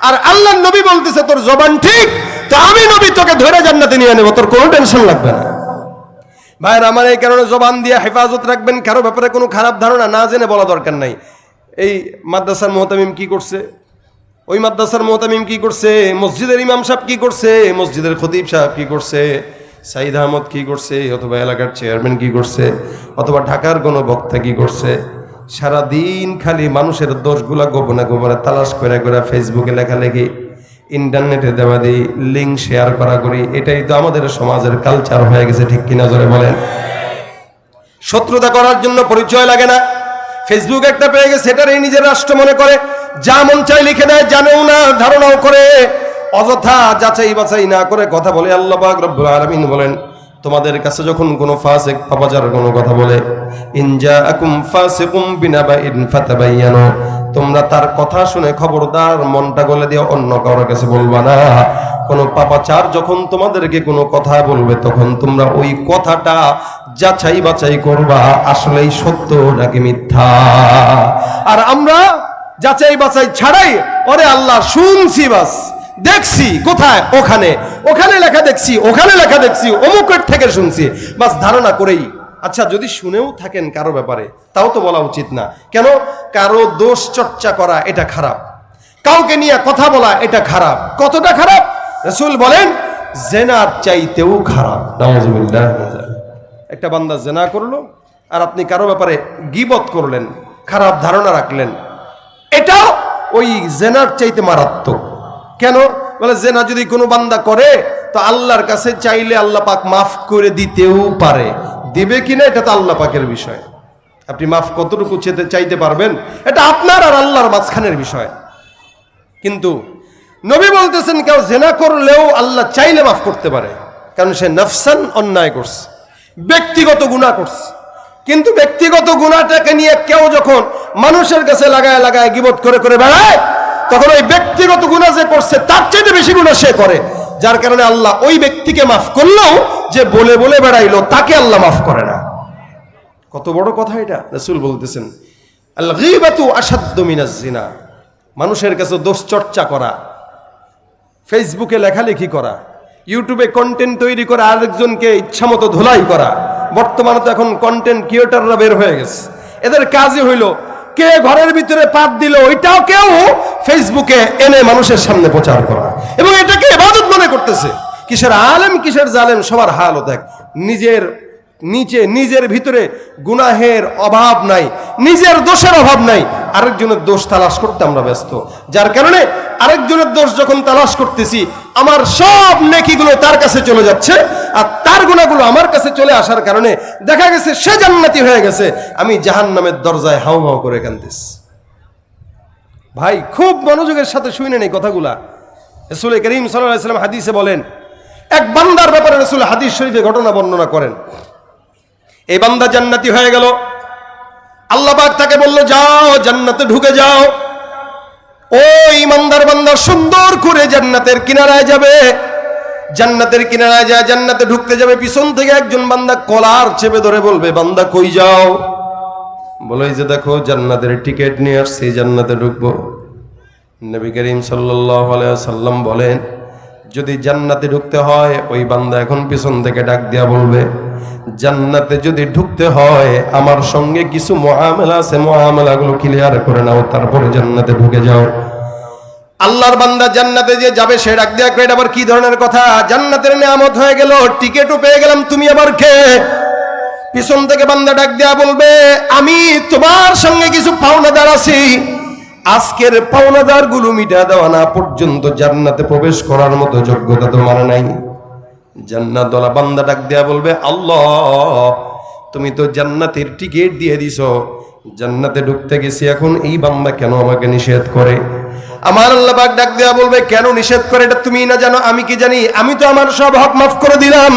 আর আল্লাহর নবী বলতেছে তোর জবান ঠিক, তো আমি নবী তোকে ধরে জান্নাতে নিয়ে নেব, তোর কোনো টেনশন লাগবে না। ভাইয়ের আমার, এই কারণে জবান দিয়ে হেফাজত রাখবেন, কারো ব্যাপারে কোনো খারাপ ধারণা না জেনে বলা দরকার নাই। এই মাদ্রাসার মুহতামিম কি করছে, ওই মাদ্রাসার মুহতামিম কি করছে, মসজিদের ইমাম সাহেব কি করছে, মসজিদের খতিব সাহেব কি করছে, সাইদ আহমদ কি করছে, অথবা এলাকার চেয়ারম্যান কি করছে, অথবা ঢাকার কোনো বক্তা কি করছে, সারাদিন খালি মানুষের দোষগুলা গোপনে গোপনে তালাশ করে করে ফেসবুকে লেখালেখি, ইন্টারনেটে দেওয়া দিই, লিঙ্ক শেয়ার করা করি, এটাই তো আমাদের সমাজের কালচার হয়ে গেছে, ঠিক কিনা জোরে বলেন? শত্রুতা করার জন্য পরিচয় লাগে না, ফেসবুক একটা পেয়ে গেছে, সেটারই নিজের রাষ্ট্র মনে করে, যা মন চাই লিখে দেয়, জানেও না ধারণাও করে, অযথা যাচাই বাছাই না করে কথা বলে। আল্লাহ পাক রব্বুল আলামিন বলেন, তোমাদের কাছে যখন কোনো ফাসিক পাপাচার কোনো কথা বলে, ইন জাআকুম ফাসিকুম বিনাবাইন ফাতাবায়ানু, তোমরা তার কথা শুনে খবরদার মনটা গলে দিয়ে অন্য কারোর কাছে বলবা না। কোন পাপাচার যখন তোমাদেরকে কোনো কথা বলবে, তখন তোমরা ওই কথাটা যাচাই বাছাই করবা, আসলেই সত্য নাকি মিথ্যা। আর আমরা যাচাই বাছাই ছাড়াই, ওরে আল্লাহ শুনছি, বাস দেখছি, কোথায়, ওখানে, ওখানে লেখা দেখছি, ওখানে লেখা দেখছি, অমুকের থেকে শুনছি, বাস ধারণা করেই। আচ্ছা, যদি শুনেও থাকেন কারো ব্যাপারে, তাও তো বলা উচিত না। কেন? কারো দোষ চর্চা করা এটা খারাপ, কাউকে নিয়ে কথা বলা এটা খারাপ। কতটা খারাপ? রাসূল বলেন জেনার চাইতেও খারাপ। নাউযুবিল্লাহ। একটা বান্দা জেনা করলো, আর আপনি কারো ব্যাপারে গীবত করলেন, খারাপ ধারণা রাখলেন, এটা ওই জেনার চাইতে মারাত্মক। কেন? বলে জেনা যদি কোনো বান্দা করে, তো আল্লাহর কাছে চাইলে আল্লাহ পাক মাফ করে দিতেও পারে, দিবে কিনা এটা তো আল্লাহ পাকের বিষয়। আপনি মাফ কতটুকু চাইতে পারবেন, এটা আপনার আর আল্লাহর মাঝখানের বিষয়। কিন্তু নবী বলতেছেন, কেউ জেনা করলেও আল্লাহ চাইলে মাফ করতে পারে, কারণ সে নফসান অন্যায় করছে, ব্যক্তিগত গুনাহ করছে। কিন্তু ব্যক্তিগত গুনাহটাকে নিয়ে কেউ যখন মানুষের কাছে লাগায় লাগায় গীবত করে করে বেড়ায়, তখন ওই ব্যক্তিগত গুনাহ যে করছে তার চাইতে বেশি গুনাহ সে করে, যার কারণে আল্লাহ ওই ব্যক্তিকে মাফ করলেও যে বলে বলে বেড়াইলো তাকে আল্লাহ মাফ করে না। কত বড় কথা এটা! রাসূল বলতেছেন, আল গীবাতু আশাদ্দু মিনাজ জিনা। মানুষের কাছে দোষ চর্চা করা, ফেসবুকে লেখালেখি করা, ইউটিউবে কন্টেন্ট তৈরি করে আরেকজনকে ইচ্ছামতো ধুলাই করা। বর্তমানে তো এখন কন্টেন্ট ক্রিয়েটররা বের হয়ে গেছে, এদের কাজই হইল কে ঘরের ভিতরে পাত দিল ওইটাও কেউ ফেসবুকে এনে মানুষের সামনে প্রচার করা, এবং এটাকে ইবাদত মনে করতেছে। কিসের আলেম কিসের জালেম, সবার হালও দেখ। নিজের ভিতরে গুনাহের অভাব নাই, নিজের দোষের অভাব নাই, আরেকজনের দোষ তালাশ করতে আমরা ব্যস্ত। যার কারণে আরেকজনের দোষ যখন তালাশ করতেছি, আমার সব নেকিগুলো তার কাছে চলে যাচ্ছে, আর তার গুনাহগুলো আমার কাছে চলে আসার কারণে দেখা গেছে সে জান্নাতি হয়ে গেছে, আমি জাহান্নামের দরজায় হাউ হাউ করে কাঁদতেছি। ভাই, খুব মনোযোগের সাথে শুনে নেই কথাগুলা। রাসূল করিম সাল্লাল্লাহু আলাইহি ওয়াসাল্লাম হাদিসে বলেন, এক বান্দার ব্যাপারে রাসূল হাদিস শরীফে ঘটনা বর্ণনা করেন। এই বান্দা জান্নাতি হয়ে গেল, আল্লাহ পাক তাকে বলল, যাও জান্নাতে ঢুকে যাও। ওই ইমানদার বান্দা সুন্দর করে জান্নাতের কিনারায় যাবে, জান্নাতের কিনারায় যায় জান্নাতে ঢুকতে যাবে, পিছন থেকে একজন বান্দা কলার চেপে ধরে বলবে, বান্দা কই যাও? বলে, যে দেখো জান্নাতের টিকিট নিয়ে আসছি, জান্নাতে ঢুকবো। নবী করিম সাল্লাল্লাহু আলাইহি ওয়াসাল্লাম বলেন, যদি জান্নাতে ঢুকতে হয়, ওই বান্দা এখন পিছন থেকে ডাক দিয়া বলবে, জান্নাতে যদি ঢুকতে হয় আমার সঙ্গে কিছু মুআমালা আছে, মুআমালাগুলো ক্লিয়ার করে নাও, তারপরে জান্নাতে ঢুকে যাও। আল্লাহর বান্দা জান্নাতে যে যাবে, সে ডাক দিয়া কয়, এটা আবার কি ধরনের কথা? জান্নাতের নিয়ামত হয়ে গেল, টিকিটও পেয়ে গেলাম, তুমি আবার কে? পিছন থেকে বান্দা ডাক দিয়া বলবে, আমি তোমার সঙ্গে কিছু পাওনাদার আছি, আজকের পাওনাদার গুলো মিটা দেওয়া না পর্যন্ত জান্নাতে প্রবেশ করার মতো যোগ্যতা তোমার নাই। জান্নাতওয়ালা বান্দা ডাক দেয়া বলবে, আল্লাহ তুমি তো জান্নাতের টিকিট দিয়ে দিছো, জান্নাতে ঢুকতে গেছি, এখন এই বান্দা কেন আমাকে নিষেধ করে? আমার আল্লাহ পাক ডাক দেয়া বলবে, কেন নিষেধ করে এটা তুমি না জানো, আমি কি জানি? আমি তো আমার সব হক মাফ করে দিলাম।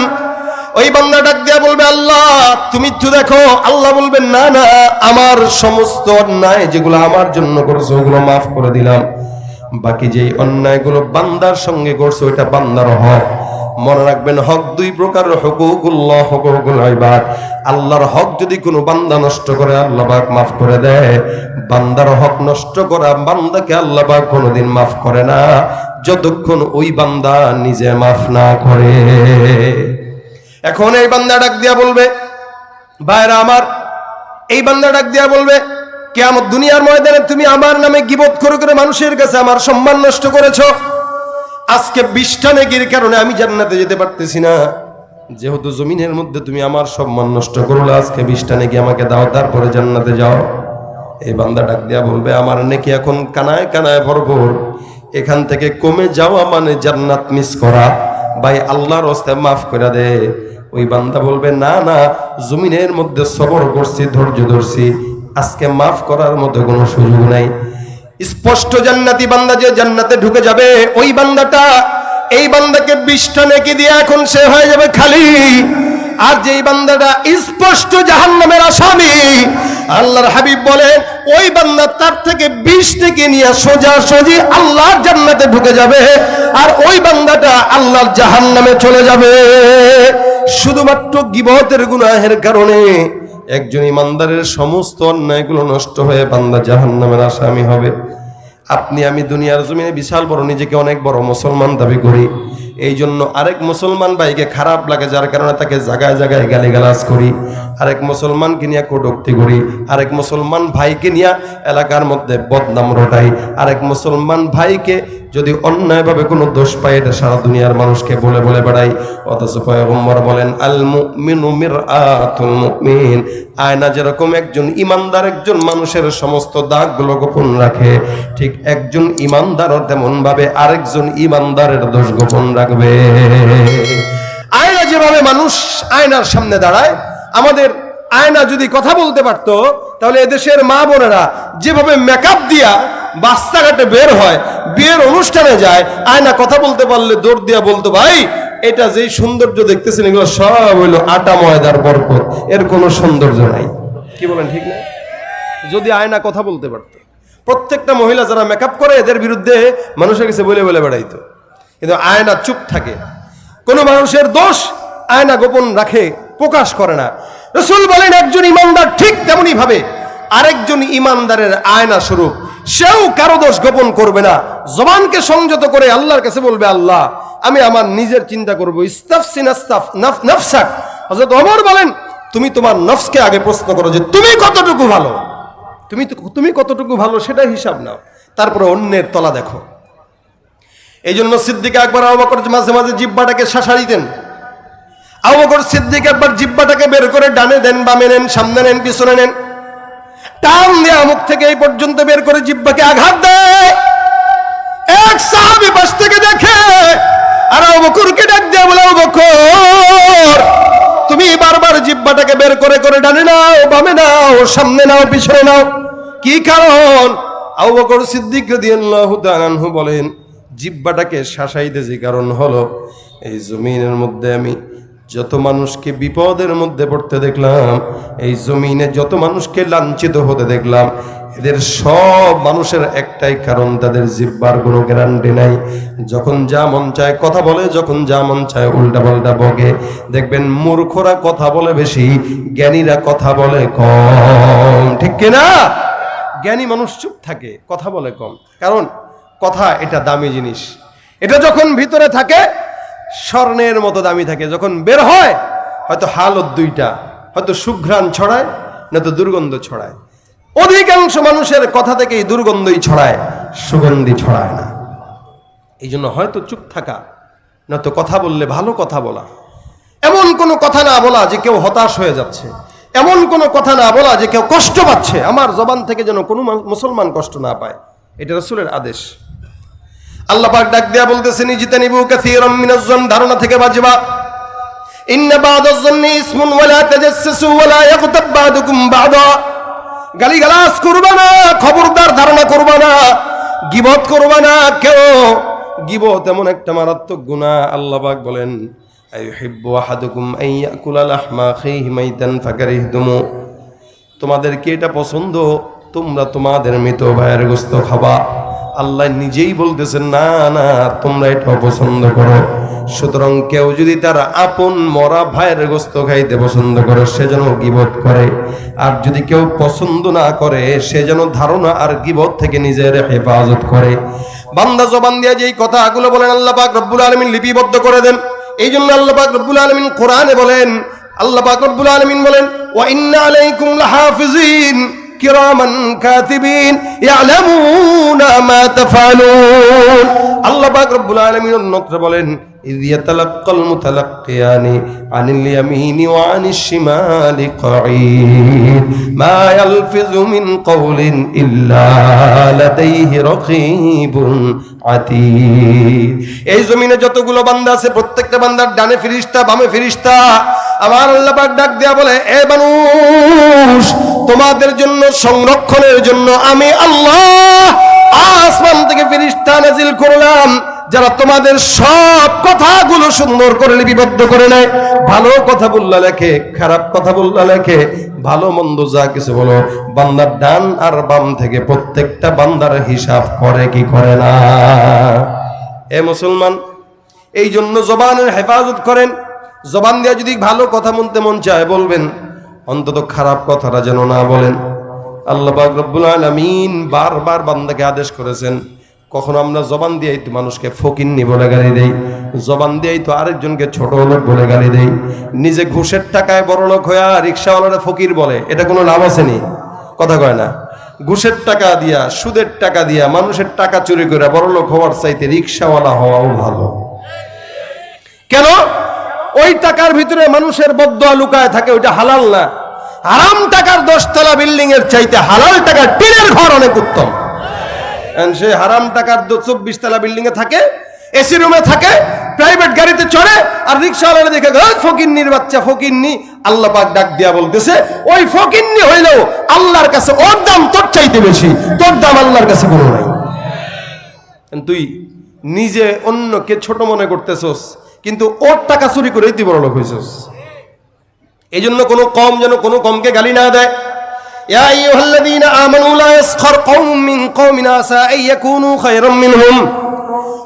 ওই বান্দা ডাক দিয়া বলবে আল্লাহ তুমি একটু দেখো। আল্লাহ বলবেন না না, আমার সমস্ত অন্যায় যেগুলো আমার জন্য করছো ওগুলো মাফ করে দিলাম, বাকি যেই অন্যায়গুলো বান্দার সঙ্গে করছো ওইটা বান্দার হক। মনে রাখবেন হক দুই প্রকার, হুকুকুল্লাহ, হুকুকুল ইবাদ। আল্লাহর হক যদি কোনো বান্দা নষ্ট করে আল্লাহ পাক মাফ করে দেয়, বান্দার হক নষ্ট করা বান্দাকে আল্লাহ পাক কোনোদিন মাফ করে না যতক্ষণ ওই বান্দা নিজে মাফ না করে। এখন এই বান্দা ডাক দিয়া বলবে, ভাইরা আমার, এই বান্দা ডাক দিয়া বলবে কিয়ামত দুনিয়ার ময়দানে তুমি আমার নামে গীবত করে করে মানুষের কাছে আমার সম্মান নষ্ট করেছো। আজকে 20টা নেকির কারণে আমি জান্নাতে যেতে পারতেছি না। যেহেতু জমিনের মধ্যে তুমি আমার সম্মান নষ্ট করলে, আজকে 20টা নেকি আমাকে দাও, তারপরে জান্নাতে যাও। এই বান্দা ডাক দিয়া বলবে আমার নেকি এখন কানায় কানায় ভরপুর, এখান থেকে কমে যাওয়া মানে জান্নাত মিস করা। ভাই আল্লাহর রাস্তায় মাফ করে দে। ওই বান্দা বলবে না না, জমিনের মধ্যে সবর করছি, ধৈর্য ধরছি, আজকে মাফ করার মতো কোনো সুযোগ নাই। স্পষ্ট জান্নাতি বান্দা যে জান্নাতে ঢুকে যাবে, ওই বান্দাটা এই বান্দাকে 20টা নেকি দিয়ে এখন সে হয়ে যাবে খালি। আর যেই বান্দাটা স্পষ্ট জাহান্নামের আসামি, আল্লাহর হাবিব বলে ওই বান্দা তার থেকে 20 নেকি নিয়ে সোজাসুজি আল্লাহর জান্নাতে ঢুকে যাবে, আর ওই বান্দাটা আল্লাহর জাহান্নামে চলে যাবে। শুধুমাত্র গীবতের গুনাহের কারণে একজন ইমানদারের সমস্ত অন্যায়গুলো নষ্ট হয়ে বান্দা জাহান্নামের আসামি হবে। আপনি আমি দুনিয়ার জমিনে বিশাল বড়, নিজেকে অনেক বড় মুসলমান দাবি করি, এই জন্য আরেক মুসলমান ভাইকে খারাপ লাগে, যার কারণে তাকে জায়গায় জায়গায় গালিগালাজ করি, আরেক মুসলমানকে নিয়ে কটূক্তি করি, আরেক মুসলমান ভাইকে নিয়ে এলাকার মধ্যে বদনাম রটাই, আরেক মুসলমান ভাইকে যদি অন্যায়ভাবে কোনো দোষ পাই এটা সারা দুনিয়ার মানুষকে বলে বলে বেড়াই। অথচ পয়গম্বর বলেন আল মুমিনু মিরআতুল মুমিন, আয়না যেরকম একজন ইমানদার একজন মানুষের সমস্ত দাগগুলো গোপন রাখে, ঠিক একজন ইমানদারও তেমন ভাবে আরেকজন ইমানদারের দোষ গোপন রাখবে। আয়না যেভাবে মানুষ আয়নার সামনে দাঁড়ায়, আমাদের আয়না যদি কথা বলতে পারতো তাহলে এদেশের মা বোনেরা যেভাবে মেকআপ দিয়া রাস্তাঘাটে বের হয়, বিয়ের অনুষ্ঠানে যায়, আয়না কথা বলতে পারলে দৌড় দিয়া বলতো ভাই এটা যেই সৌন্দর্য দেখতেছেন এগুলো সব হইলো আটা ময়দার বরকত, এর কোনো সৌন্দর্য নাই। কি বলেন ঠিক না? যদি আয়না কথা বলতে পারতো, প্রত্যেকটা মহিলা যারা মেকআপ করে এদের বিরুদ্ধে মানুষের কাছে বলে বলে বেড়াইতো, কিন্তু আয়না চুপ থাকে। কোনো মানুষের দোষ আয়না গোপন রাখে, প্রকাশ করে না। রাসূল বলেন একজন ইমানদার ঠিক তেমনি ভাবে আরেকজন ইমানদারের আয়না স্বরূপ, সেও কারো দোষ গোপন করবে না, জবানকে সংযত করে আল্লাহর কাছে বলবে আল্লাহ আমি আমার নিজের চিন্তা করবো। নাফসাক, হযরত ওমর বলেন তুমি তোমার নফসকে আগে প্রশ্ন করো যে তুমি কতটুকু ভালো, তুমি কতটুকু ভালো সেটা হিসাব নাও, তারপরে অন্যের তলা দেখো। এই জন্য সিদ্দিক আকবর আবু বকর মাঝে মাঝে জিহ্বাটাকে শাসা দিতেন। আবু বকর সিদ্দিক একবার জিহ্বাটাকে বের করে ডানে দেন, বামে নেন, সামনে নেন, পিছনে নেন, টান দিয়ে মুখ থেকে এই পর্যন্ত বের করে জিহ্বাকে আঘাত দেয়। এক সাহাবী পাশ থেকে দেখে আর আবু বকরকে ডাক দিয়ে বলে আবু বকর তুমি বারবার জিহ্বাটাকে বের করে করে ডানে নাও, বামে নাও, সামনে নাও, পিছনে নাও, কি কারণ? আবু বকর সিদ্দিক রাদিয়াল্লাহু তাআলা আনহু বলেন জিহ্বাটাকে শাসাইতে যে কারণ হলো এই জমিনের মধ্যে আমি যত মানুষকে বিপদের মধ্যে পড়তে দেখলাম, এই জমিনে যত মানুষকে লাঞ্ছিত হতে দেখলাম, এদের সব মানুষের একটাই কারণ, তাদের জিহ্বার কোনো গ্যারান্টি নাই। যখন যা মন চায় কথা বলে, যখন যা মন চায় উল্টা পাল্টা বকে। দেখবেন মূর্খরা কথা বলে বেশি, জ্ঞানীরা কথা বলে কম, ঠিক কিনা? জ্ঞানী মানুষ চুপ থাকে, কথা বলে কম, কারণ কথা এটা দামি জিনিস। এটা যখন ভিতরে থাকে স্বর্ণের মতো দামি থাকে, যখন বের হয় হয়তো হালত দুইটা, হয়তো সুঘ্রাণ ছড়ায় নয়তো দুর্গন্ধ ছড়ায়। অধিকাংশ মানুষের কথা থেকেই দুর্গন্ধই ছড়ায়, সুগন্ধি ছড়ায় না। এই জন্য হয়তো চুপ থাকা, নয়তো কথা বললে ভালো কথা বলা, এমন কোনো কথা না বলা যে কেউ হতাশ হয়ে যাচ্ছে, এমন কোনো কথা না বলা যে কেউ কষ্ট পাচ্ছে। আমার জবান থেকে যেন কোনো মুসলমান কষ্ট না পায়, এটা রাসূলের আদেশ। আল্লাহ পাক ডাক দেয়া বলতেছেন ইজতানিবু কাসীরাম মিনাজ-যন, ধারণা থেকে বাঁচবা। ইন্না বা'দাজ-যন্নি ইসমুন ওয়া লা তাজাসসু ওয়া লা ইয়াগতাব বা'দুকুম বা'দা। গালিগালাজ করবা না, খবরদার ধারণা করবা না, গীবত করবা না। কেউ গীবত এমন একটা মারাত্মক গুনাহ, আল্লাহ পাক বলেন আইয়ুহিব্বু আহাদুকুম আন ইয়াকুলা লাহমা আখিহি মাইতান ফাকারিহতুমু, তোমাদের কি এটা পছন্দ তোমরা তোমাদের মৃত ভাইয়ের গোশত খাবা? আল্লাহ নিজেই বলতেছেন না না, তোমরা এটা পছন্দ করো। সুতরাং কেউ যদি তার আপন মরা ভাইয়ের গোশত খাইতে পছন্দ করে সে যেন গীবত করে, আর যদি কেউ পছন্দ না করে সে যেন ধারণা আর গীবত থেকে নিজের হেফাজত করে। বান্দা জবান দিয়ে যেই কথাগুলো বলেন আল্লাহ পাক রব্বুল আলামিন লিপিবদ্ধ করে দেন। এই জন্য আল্লাহ পাক রব্বুল আলামিন কোরআনে বলেন, আল্লাহ পাক রব্বুল আলামিন বলেন ওয়া ইন্না আলাইকুম লাহাফিজিন কিরামান কাতিবিন ইয়ালামুনা মা তাফআলুন। আল্লাহ পাক রব্বুল আলামিন অন্যত্র বলেন ইয ইয়াতালাক্কাল মুতালাক্কিয়ানি আনিল ইয়ামিনি ওয়া আনিশ শিমালি কাঈদ মা ইয়ালফিযু মিন কাওলিন ইল্লা লাদাইহি রাকীবুন আতীদ। এই জমিনে যতগুলো বান্দা আছে প্রত্যেকটা বান্দার ডানে ফেরেশতা বামে ফেরেশতা। আমার আল্লাহ পাক ডাক দেয়া বলে, এ মানুষ, তোমাদের জন্য সংরক্ষণের জন্য আমি আল্লাহ আসমান থেকে ফেরেশতা নাজিল করলাম, যারা তোমাদের সব কথাগুলো সুন্দর করে লিপিবদ্ধ করে নেয়। ভালো কথা বললা লেখে, খারাপ কথা বললা লেখে, ভালো মন্দ যা কিছু বলো বান্দার ডান আর বাম থেকে প্রত্যেকটা বান্দার হিসাব করে কি করে না। এ মুসলমান, এই জন্য জবানের হেফাজত করেন। জবান দিয়ে যদি ভালো কথা বলতে মন চায় বলবেন, অন্তত খারাপ কথাটা যেন না বলেন। আল্লাহ পাক রব্বুল আলামিন বারবার বান্দাকে আদেশ করেছেন। কখনো আমরা জবান দিয়েই তো মানুষকে ফকিন্নি বলে গালি দেই, জবান দিয়েই তো আরেকজনকে ছোট লোক বলে গালি দেই। নিজে ঘুষের টাকায় বড় লোক হইয়া রিক্সাওয়ালারা ফকির বলে, এটা কোনো লাভ আছে নি? কথা কয় না। ঘুষের টাকা দিয়া, সুদের টাকা দিয়া, মানুষের টাকা চুরি করে বড় লোক হওয়ার চাইতে রিক্সাওয়ালা হওয়াও ভালো। কেন? ওই টাকার ভিতরে মানুষের বদদোয়া লুকায় থাকে, ওইটা হালাল না। হারাম টাকার 10 তলা বিল্ডিং এর চাইতে হালাল টাকার টিনের ঘর অনেক উত্তম। সে হারাম টাকার 24 তলা বিল্ডিং এ থাকে, এসি রুমে থাকে, প্রাইভেট গাড়িতে চড়ে, আর রিক্সাওয়ালা দেখে ফকিন্নির বাচ্চা ফকিন্নি। আল্লাহ পাক ডাক দিয়া বলতেছে, ওই ফকিন্নি হইলেও আল্লাহর কাছে ওর দাম তোর চাইতে বেশি, তোর দাম আল্লাহর কাছে কোনো নাই। তুই নিজে অন্যকে ছোট মনে করতেছস, কিন্তু ওর টাকা চুরি করে তুই বড় লোক হইছস। এই জন্য কোনো কম যেন কোনো কমকে গালি না দেয়। ইয়া আইয়ুহাল্লাযীনা আমানু লা ইয়াসখার কওমুম মিন কওমিন আসা আন ইয়াকুনু খায়রাম মিনহুম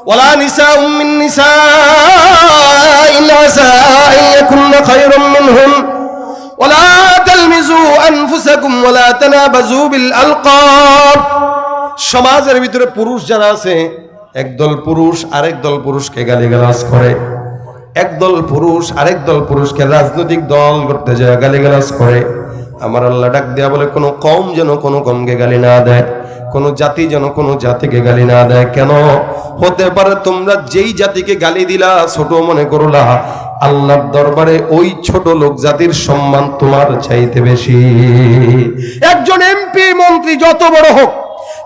ওয়ালা নিসাউম মিন নিসাইন আসা আন ইয়াকুননা খায়রাম মিনহুম ওয়ালা তালমিজু আনফুসাকুম ওয়ালা তানাবাজু বিল আলকাব। সমাজের ভিতরে পুরুষ যারা আছে, একদল পুরুষ আরেক দল পুরুষকে গালিগালাজ করে, একদল পুরুষ আরেক দল পুরুষকে রাজনৈতিক দল করতে যায় গালিগালাজ করে। আমার আল্লাহ ডাক দেয়া বলে, কোনো কম যেন কোনো কমকে গালি না দেয়, কোনো জাতি যেন কোনো জাতিকে গালি না দেয়। কেন? হতে পারে তোমরা যেই জাতিকে গালি দিলা, ছোট মনে করলা, আল্লাহর দরবারে ওই ছোট লোক জাতির সম্মান তোমার চাইতে বেশি। একজন এমপি মন্ত্রী যত বড় হোক,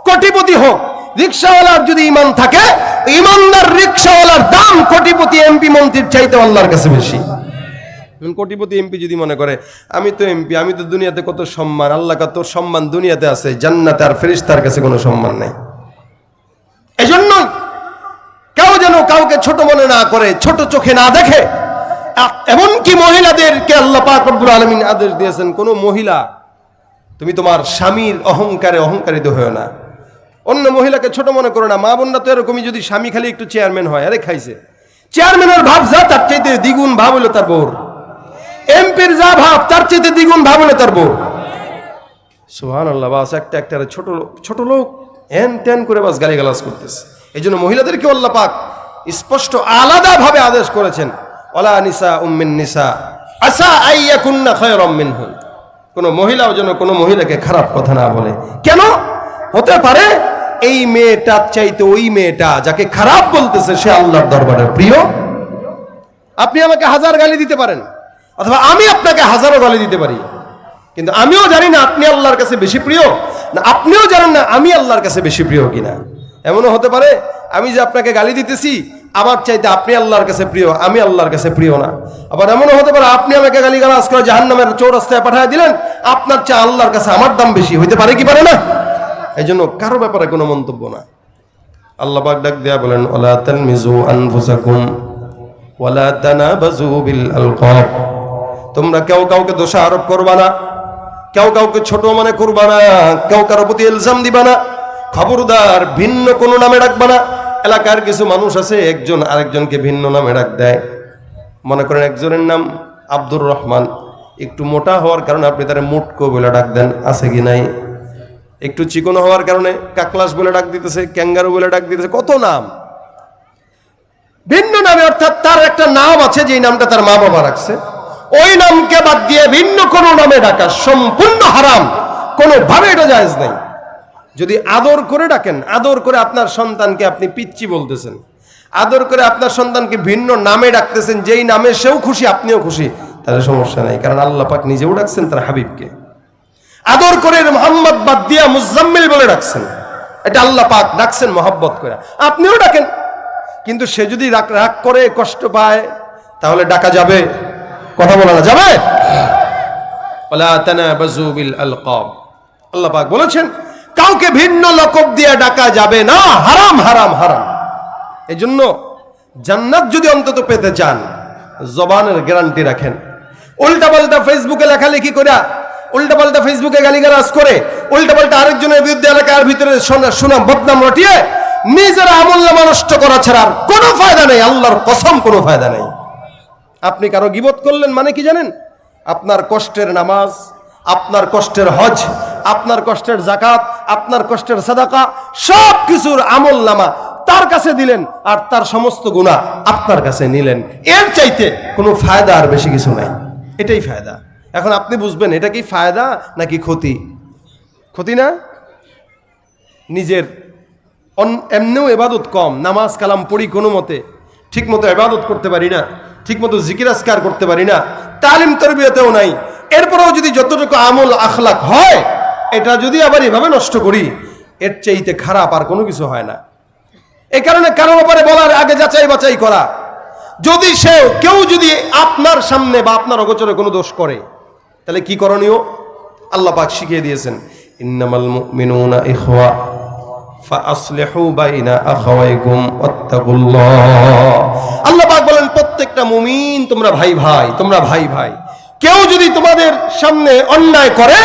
কোটিপতি হোক, রিক্সাওয়ালার যদি ঈমান থাকে, ঈমানদার রিক্সাওয়ালার দাম কোটিপতি এমপি মন্ত্রীর চাইতে আল্লাহর কাছে বেশি। কোটিপতি এমপি যদি মনে করে আমি তো এমপি, আমি তো দুনিয়াতে কত সম্মান, আল্লাহ কত সম্মান দুনিয়াতে আছে, জান্নাতে আর ফেরেশতার কাছে কোনো সম্মান নাই। এজন্য কেউ যেন কাউকে ছোট মনে না করে, ছোট চোখে না দেখে। এমনকি মহিলাদেরকে আল্লাহ পাক রব্বুল আলামিন আদেশ দিয়েছেন, কোন মহিলা তুমি তোমার স্বামীর অহংকারে অহংকারিত হয়েও না, অন্য মহিলাকে ছোট মনে করো না। মা বোনরা তো এরকমই, যদি স্বামী খালি একটু চেয়ারম্যান হয়, আরে খাইছে, চেয়ারম্যানের ভাব যা তার চাইতে দ্বিগুণ ভাব হলো তার বউর, এমপির যা ভাব তার চাইতে দ্বিগুণ ভাব হলো তার বউর। সুবহানাল্লাহ। বাস একটা একটা ছোট লোক এন তেন করে বাস গালিগালাজ করতেছে। এই জন্য মহিলাদেরকে আল্লাহ পাক স্পষ্ট আলাদা ভাবে আদেশ করেছেন, ওয়ালা নিসা উম্মিন নিসা আসা আইয়াকুন্না খায়রাম মিনহুম। কোন মহিলাও যেন কোনো মহিলাকে খারাপ কথা না বলে। কেন? হতে পারে এই মেয়েটার চাইতে ওই মেয়েটা যাকে খারাপ বলতেছে সে আল্লাহর দরবারে প্রিয়। আপনি আমাকে 1000 গালি দিতে পারেন, অথবা আমি আপনাকে 1000 গালি দিতে পারি, কিন্তু আমিও জানি না আপনি আল্লাহর কাছে বেশি প্রিয়, না আপনিও জানেন না আমি আল্লাহর কাছে বেশি প্রিয় কিনা। এমনও হতে পারে আমি যে আপনাকে গালি দিতেছি আমার চাইতে আপনি আল্লাহর কাছে প্রিয়, আমি আল্লাহর কাছে প্রিয় না। আবার এমনও হতে পারে আপনি আমাকে গালিগালাজ করে জাহান্নামের চৌরাস্তায় পাঠিয়ে দিলেন, আপনার চেয়ে আল্লাহর কাছে আমার দাম বেশি। হইতে পারে কি পারে না? এই জন্য কারো ব্যাপারে কোনো মন্তব্য না। আল্লাহ পাক ডাক দেয়া বলেন, ওয়ালা তালমিজু আনফুসাকুম, ওয়ালা তানাবাযু বিল আলকাব, তোমরা কেউ কাউকে দোষারোপ করবা না, কেউ কাউকে ছোট মনে করবা না, কেউ কারো প্রতি ইলজাম দিবা না, খবরদার ভিন্ন কোনো নামে ডাকবা না। এলাকার কিছু মানুষ আছে একজন আরেকজনকে ভিন্ন নামে ডাক দেয়। মনে করেন একজনের নাম আব্দুর রহমান, একটু মোটা হওয়ার কারণে আপনি তারা মুটকো বলে ডাক দেন, আছে কি নাই? একটু চিকন হওয়ার কারণে কাকলাস বলে ডাক দিতেছে, ক্যাঙ্গারু বলে ডাক দিতেছে, কত নাম ভিন্ন নামে। অর্থাৎ তার একটা নাম আছে যেই নামটা তার মা বাবা রাখছে, ওই নামকে বাদ দিয়ে ভিন্ন কোনো নামে ডাকা সম্পূর্ণ হারাম, কোনোভাবে এটা জায়েজ নাই। যদি আদর করে ডাকেন, আদর করে আপনার সন্তানকে আপনি পিচ্চি বলতেছেন, আদর করে আপনার সন্তানকে ভিন্ন নামে ডাকতেছেন, যেই নামে সেও খুশি আপনিও খুশি, তাহলে সমস্যা নাই, কারণ আল্লাহ পাক নিজেও ডাকছেন তার হাবিবকে। আদর করে মোহাম্মদ বাদ দিয়া মুজাম্মিল বলে ডাকছেন, এটা আল্লাহ পাক ডাকছেন মহব্বত করে, আপনিও ডাকেন। কিন্তু সে যদি রাগ করে কষ্ট পায় তাহলে ডাকা যাবে? কথা বলা না যাবে? ওয়ালা তানাবাযু বিল আলকাব, আল্লাহ পাক বলেছেন কাউকে ভিন্ন লকব দিয়ে ডাকা যাবে না, হারাম হারাম হারাম। এই জন্য জান্নাত যদি অন্তত পেতে চান জবানের গ্যারান্টি রাখেন। উল্টা পাল্টা ফেসবুকে লেখালেখি করে, উল্টা পাল্টা ফেসবুকে গালিগালাজ করে, উল্টা পাল্টা আরেকজনের বিরুদ্ধে এলাকার ভিতরে সুনাম বদনাম রটিয়ে নিজের আমলনামা নষ্ট করা ছাড়া আর কোনো ফায়দা নেই, আল্লাহর কসম কোনো ফায়দা নেই। আপনি কারো গীবত করলেন মানে কি জানেন? আপনার কষ্টের নামাজ, আপনার কষ্টের হজ, আপনার কষ্টের যাকাত, আপনার কষ্টের সাদাকা, সব কিছুর আমলনামা তার কাছে দিলেন আর তার সমস্ত গুনাহ আপনার কাছে নিলেন। এর চাইতে কোনো ফায়দা আর বেশি কিছু নাই, এটাই ফায়দা। এখন আপনি বুঝবেন এটা কি ফায়দা নাকি ক্ষতি? ক্ষতি না? নিজের এমনিও ইবাদত কম, নামাজ কালাম পড়ি কোনো মতে, ঠিক মতো ইবাদত করতে পারি না, ঠিক মতো জিকির আজকার করতে পারি না, তালিম তরবিয়তেও নাই, এরপরেও যদি যতটুকু আমল আখলাক হয় এটা যদি আবার এভাবে নষ্ট করি, এর চাইতে খারাপ আর কোনো কিছু হয় না। এই কারণে কারো ব্যাপারে বলার আগে যাচাই বাছাই করা। যদি কেউ যদি আপনার সামনে বা আপনার অগোচরে কোনো দোষ করে তাহলে কি করণীয়? আল্লাহ পাক শিখিয়ে দিয়েছেন, ইন্নামাল মুমিনুনা ইখওয়া ফাআসলিহু বাইনা আখাওয়াইকুম ওয়াত্তাকুল্লাহ। আল্লাহ পাক বলেন প্রত্যেকটা মুমিন তোমরা ভাই ভাই, তোমরা ভাই ভাই। কেউ যদি তোমাদের সামনে অন্যায় করে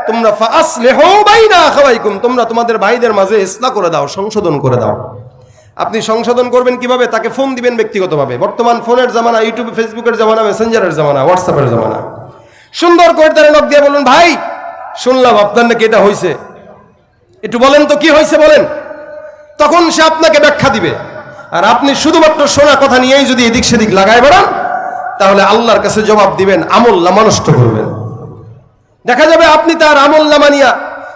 তোমরা ফাআসলিহু বাইনা আখাওয়াইকুম, তোমরা তোমাদের ভাইদের মাঝে ইসলাহ করে দাও, সংশোধন করে দাও। আপনি সংশোধন করবেন কিভাবে? তাকে ফোন দিবেন ব্যক্তিগতভাবে। বর্তমান ফোনের জামানা, ইউটিউব ফেসবুকের জামানা, মেসেঞ্জারের জামানা, হোয়াটসঅ্যাপের জামানা। সুন্দর করে তারা নক দিয়ে বলুন, ভাই শুনলাম আপনার নাকি এটা হয়েছে, একটু বলেন তো কি হয়েছে বলেন। তখন সে আপনাকে ব্যাখ্যা দিবে। আর আপনি শুধুমাত্র শোনা কথা নিয়েই যদি এদিক সেদিক লাগায় বেড়ান তাহলে আল্লাহর কাছে জবাব দিবেন, আমল নামা নষ্ট করবেন। দেখা যাবে আপনি তার আমল নামা নিয়া,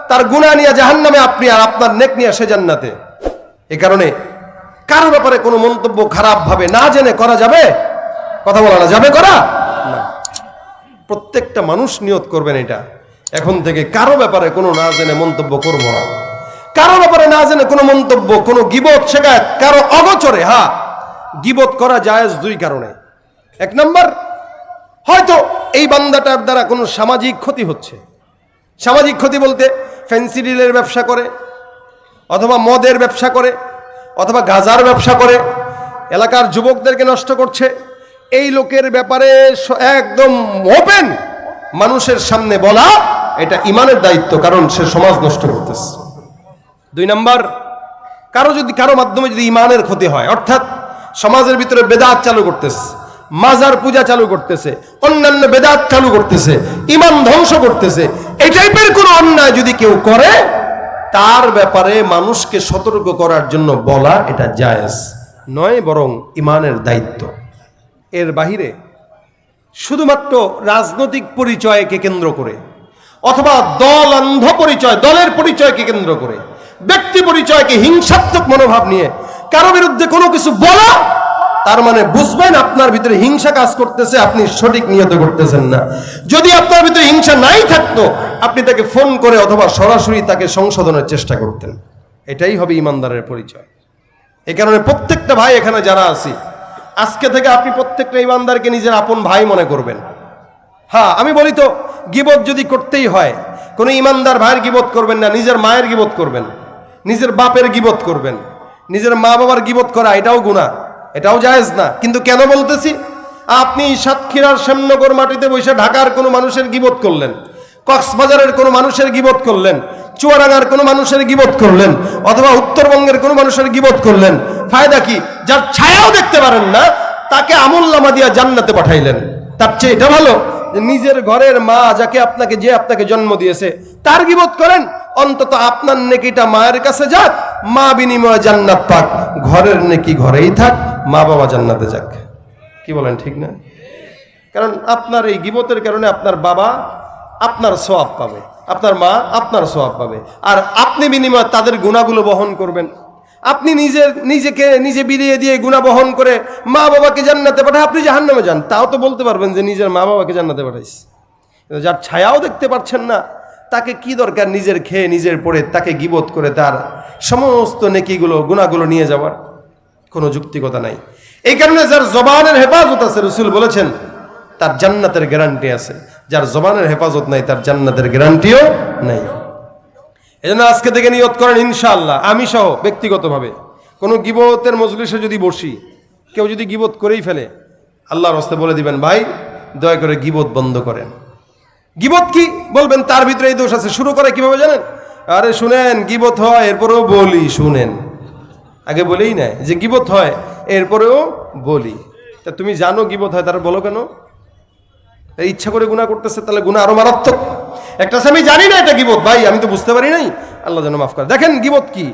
তার গুনাহ নিয়া জাহান্নামে, আপনি আর আপনার নেক নিয়া সে জান্নাতে। এই কারণে কারো ব্যাপারে কোনো মন্তব্য খারাপ ভাবে না জেনে করা যাবে? কথা বলা না যাবে করা না। প্রত্যেকটা মানুষ নিয়ত করবেন এটা, এখন থেকে কারো ব্যাপারে কোনো না জেনে মন্তব্য করবো না। কারো ব্যাপারে না জেনে কোনো মন্তব্য, কোনো গীবত শেখায়ত কারো অগোচরে। হ্যাঁ, গীবত করা জায়েজ দুই কারণে। এক নম্বর, হয়তো এই বান্দাটার দ্বারা কোনো সামাজিক ক্ষতি হচ্ছে। সামাজিক ক্ষতি বলতে ফ্যান্সি ডিলের ব্যবসা করে, অথবা মদের ব্যবসা করে, অথবা গাঁজার ব্যবসা করে, এলাকার যুবকদেরকে নষ্ট করছে। এই লোকের ব্যাপারে একদম ওপেন মানুষের সামনে বলা এটা ইমানের দায়িত্ব, কারণ সে সমাজ নষ্ট করতেছে। দুই নাম্বার, কারো মাধ্যমে যদি ইমানের ক্ষতি হয়, অর্থাৎ সমাজের ভিতরে বেদাত চালু করতেছে, মাজার পূজা চালু করতেছে, অন্যান্য বেদাত চালু করতেছে, ইমান ধ্বংস করতেছে, এই টাইপের কোনো অন্যায় যদি কেউ করে তার ব্যাপারে মানুষকে সতর্ক করার জন্য বলা এটা জায়েজ নয়, বরং ইমানের দায়িত্ব। এর বাহিরে শুধুমাত্র রাজনৈতিক পরিচয়কে কেন্দ্র করে, অথবা দল অন্ধ পরিচয়, দলের পরিচয়কে কেন্দ্র করে, ব্যক্তি পরিচয়কে হিংসাত্মক মনোভাব নিয়ে কারো বিরুদ্ধে কোনো কিছু বলা, তার মানে বুঝবেন আপনার ভিতরে হিংসা কাজ করতেছে, আপনি সঠিক নিয়ত করতেছেন না। যদি আপনার ভিতরে হিংসা নাই থাকতো আপনি তাকে ফোন করে অথবা সরাসরি তাকে সংশোধনের চেষ্টা করতেন। এটাই হবে ইমানদারের পরিচয়। এই কারণে প্রত্যেকটা ভাই এখানে যারা আছি, আজকে থেকে আপনি প্রত্যেকটা ইমানদারকে নিজের আপন ভাই মনে করবেন। হ্যাঁ, আমি বলি তো, গীবত যদি করতেই হয় কোনো ইমানদার ভাইয়ের গীবত করবেন না, নিজের মায়ের গীবত করবেন, নিজের বাপের গীবত করবেন। নিজের মা বাবার গীবত করা এটাও গুনাহ। এটাও জায়েজ না। কিন্তু কেন বলতেছি, আপনি সাতক্ষীরার শ্যামনগর মাটিতে বসে ঢাকার কোনো মানুষের গীবত করলেন, কক্সবাজারের কোনো মানুষের গীবত করলেন, চুয়াডাঙ্গার কোনো মানুষের গীবত করলেন, অথবা উত্তরবঙ্গের কোনো মানুষের গীবত করলেন, ফায়দা কি? যার ছায়াও দেখতে পারেন না তাকে আমলনামা দিয়া জান্নাতে পাঠাইলেন। তার চেয়ে এটা ভালো যে নিজের ঘরের মা যাকে আপনাকে জন্ম দিয়েছে তার গীবত করেন, অন্তত আপনার নেকিটা মায়ের কাছে যাক, মা বিনিময়ে জান্নাত পাক, ঘরের নেকি ঘরেই থাক, মা বাবা জান্নাতে যাক। কি বলেন, ঠিক না? কারণ আপনার এই গীবতের কারণে আপনার বাবা আপনার সওয়াব পাবে, আপনার মা আপনার সওয়াব পাবে, আর আপনি বিনিময়ে তাদের গুনাহগুলো বহন করবেন। আপনি নিজে বিলিয়ে দিয়ে গুনাহ বহন করে মা বাবাকে জান্নাতে পাঠায় আপনি জাহান্নামে যান, তাও তো বলতে পারবেন যে নিজের মা বাবাকে জান্নাতে পাঠাইছে। যার ছায়াও দেখতে পাচ্ছেন না তাকে কি দরকার নিজের খেয়ে নিজের পড়ে তাকে গীবত করে তার সমস্ত নেকিগুলো গুনাহগুলো নিয়ে যাওয়ার? কোনো যুক্তিকতা নাই। এই কারণে যার জবানের হেফাজত আছে, রাসূল বলেছেন তার জান্নাতের গ্যারান্টি আছে। যার জবানের হেফাজত নাই তার জান্নাতের গ্যারান্টিও নাই। এজন্য আজকে থেকে নিয়ত করেন ইনশাআল্লাহ, আমি সহ ব্যক্তিগতভাবে কোনো গীবতের মজলিসে যদি বসি, কেউ যদি গীবত করেই ফেলে, আল্লাহর রাস্তায় বলে দিবেন ভাই দয়া করে গীবত বন্ধ করেন। গীবত কি বলবেন, তার ভিতরে এই দোষ আছে। শুরু করে কিভাবে জানেন? আরে শুনেন, গীবত হয় এরপরেও বলি, শুনেন, আগে বলেই নাই যে গীবত হয় এরপরেও বলি। তা তুমি জানো গীবত হয়, তার বলো কেন? ইচ্ছা করে গুনাহ করতেছে, তাহলে গুনাহ আরো মারাত্মক। একটা আমি জানি না এটা গীবত, ভাই আমি তো বুঝতে পারি নাই, আল্লাহ যেন মাফ করে। দেখেন গীবত কি,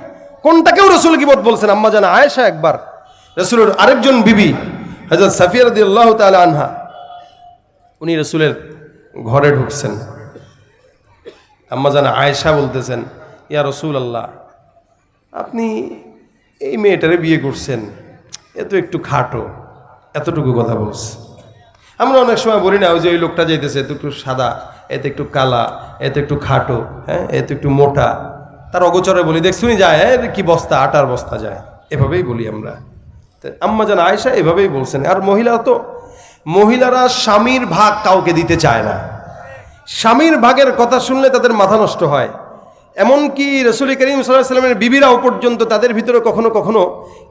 কোনটাকেও রাসূল গীবত বলছেন। আম্মা জানা আয়েশা একবার রাসূলের আরেকজন বিবি হযরত সাফিয়া রাদিয়াল্লাহু তাআলা আনহা, উনি রাসূলের ঘরে ঢুকছেন। আম্মা জানা আয়েশা বলতেছেন, ইয়া রাসূলুল্লাহ, আপনি এই মেয়েটারে বিয়ে করছেন, এ তো একটু খাটো, এতটুকু কথা বলছে। আমরা অনেক সময় বলি না, ওই যে ওই লোকটা যাইতেছে এত একটু সাদা, এতে একটু কালা, এতে একটু খাটো, হ্যাঁ এতে একটু মোটা, তার অগোচরে বলি দেখ শুনি যায় কি বস্তা, আটার বস্তা যায়, এভাবেই বলি আমরা। আম্মা জান আয়েশা এভাবেই বলছেন। আর মহিলারা স্বামীর ভাগ কাউকে দিতে চায় না। স্বামীর ভাগের কথা শুনলে তাদের মাথা নষ্ট হয়। এমনকি রাসূল করিম সাল্লাল্লাহু আলাইহি ওয়াসাল্লামের বিবিরাও পর্যন্ত তাদের ভিতরে কখনো কখনো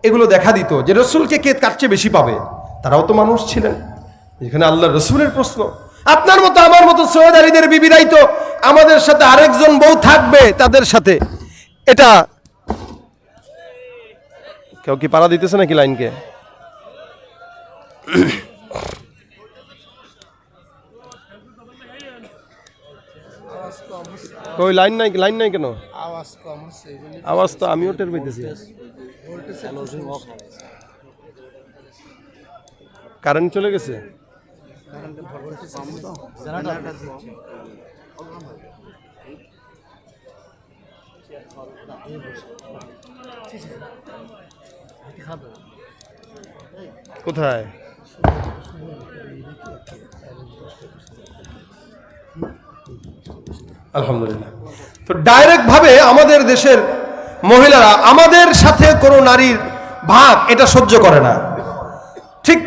এগুলো দেখা দিত যে রাসূলকে কে কার চেয়ে বেশি পাবে। তারাও তো মানুষ ছিলেন। এখানে আল্লাহর রাসূলের প্রশ্ন, আপনার মতো আমার মতো সৈয়দ আলীদের বিবিরাই তো আমাদের সাথে আরেকজন বউ থাকবে তাদের সাথে। এটা কেউ কি পাড়া দিতেছে নাকি লাইনকে? কই লাইন নাই কেন? আওয়াজ তো আমিও টের পাইতেছি। কারেন্ট চলে গেছে। কোথায়? আলহামদুলিল্লাহ। তো ডাইরেক্ট ভাবে আমাদের দেশের মহিলারা আমাদের সাথে কোনো নারীর ভাগ এটা সহ্য করে না। ঠিক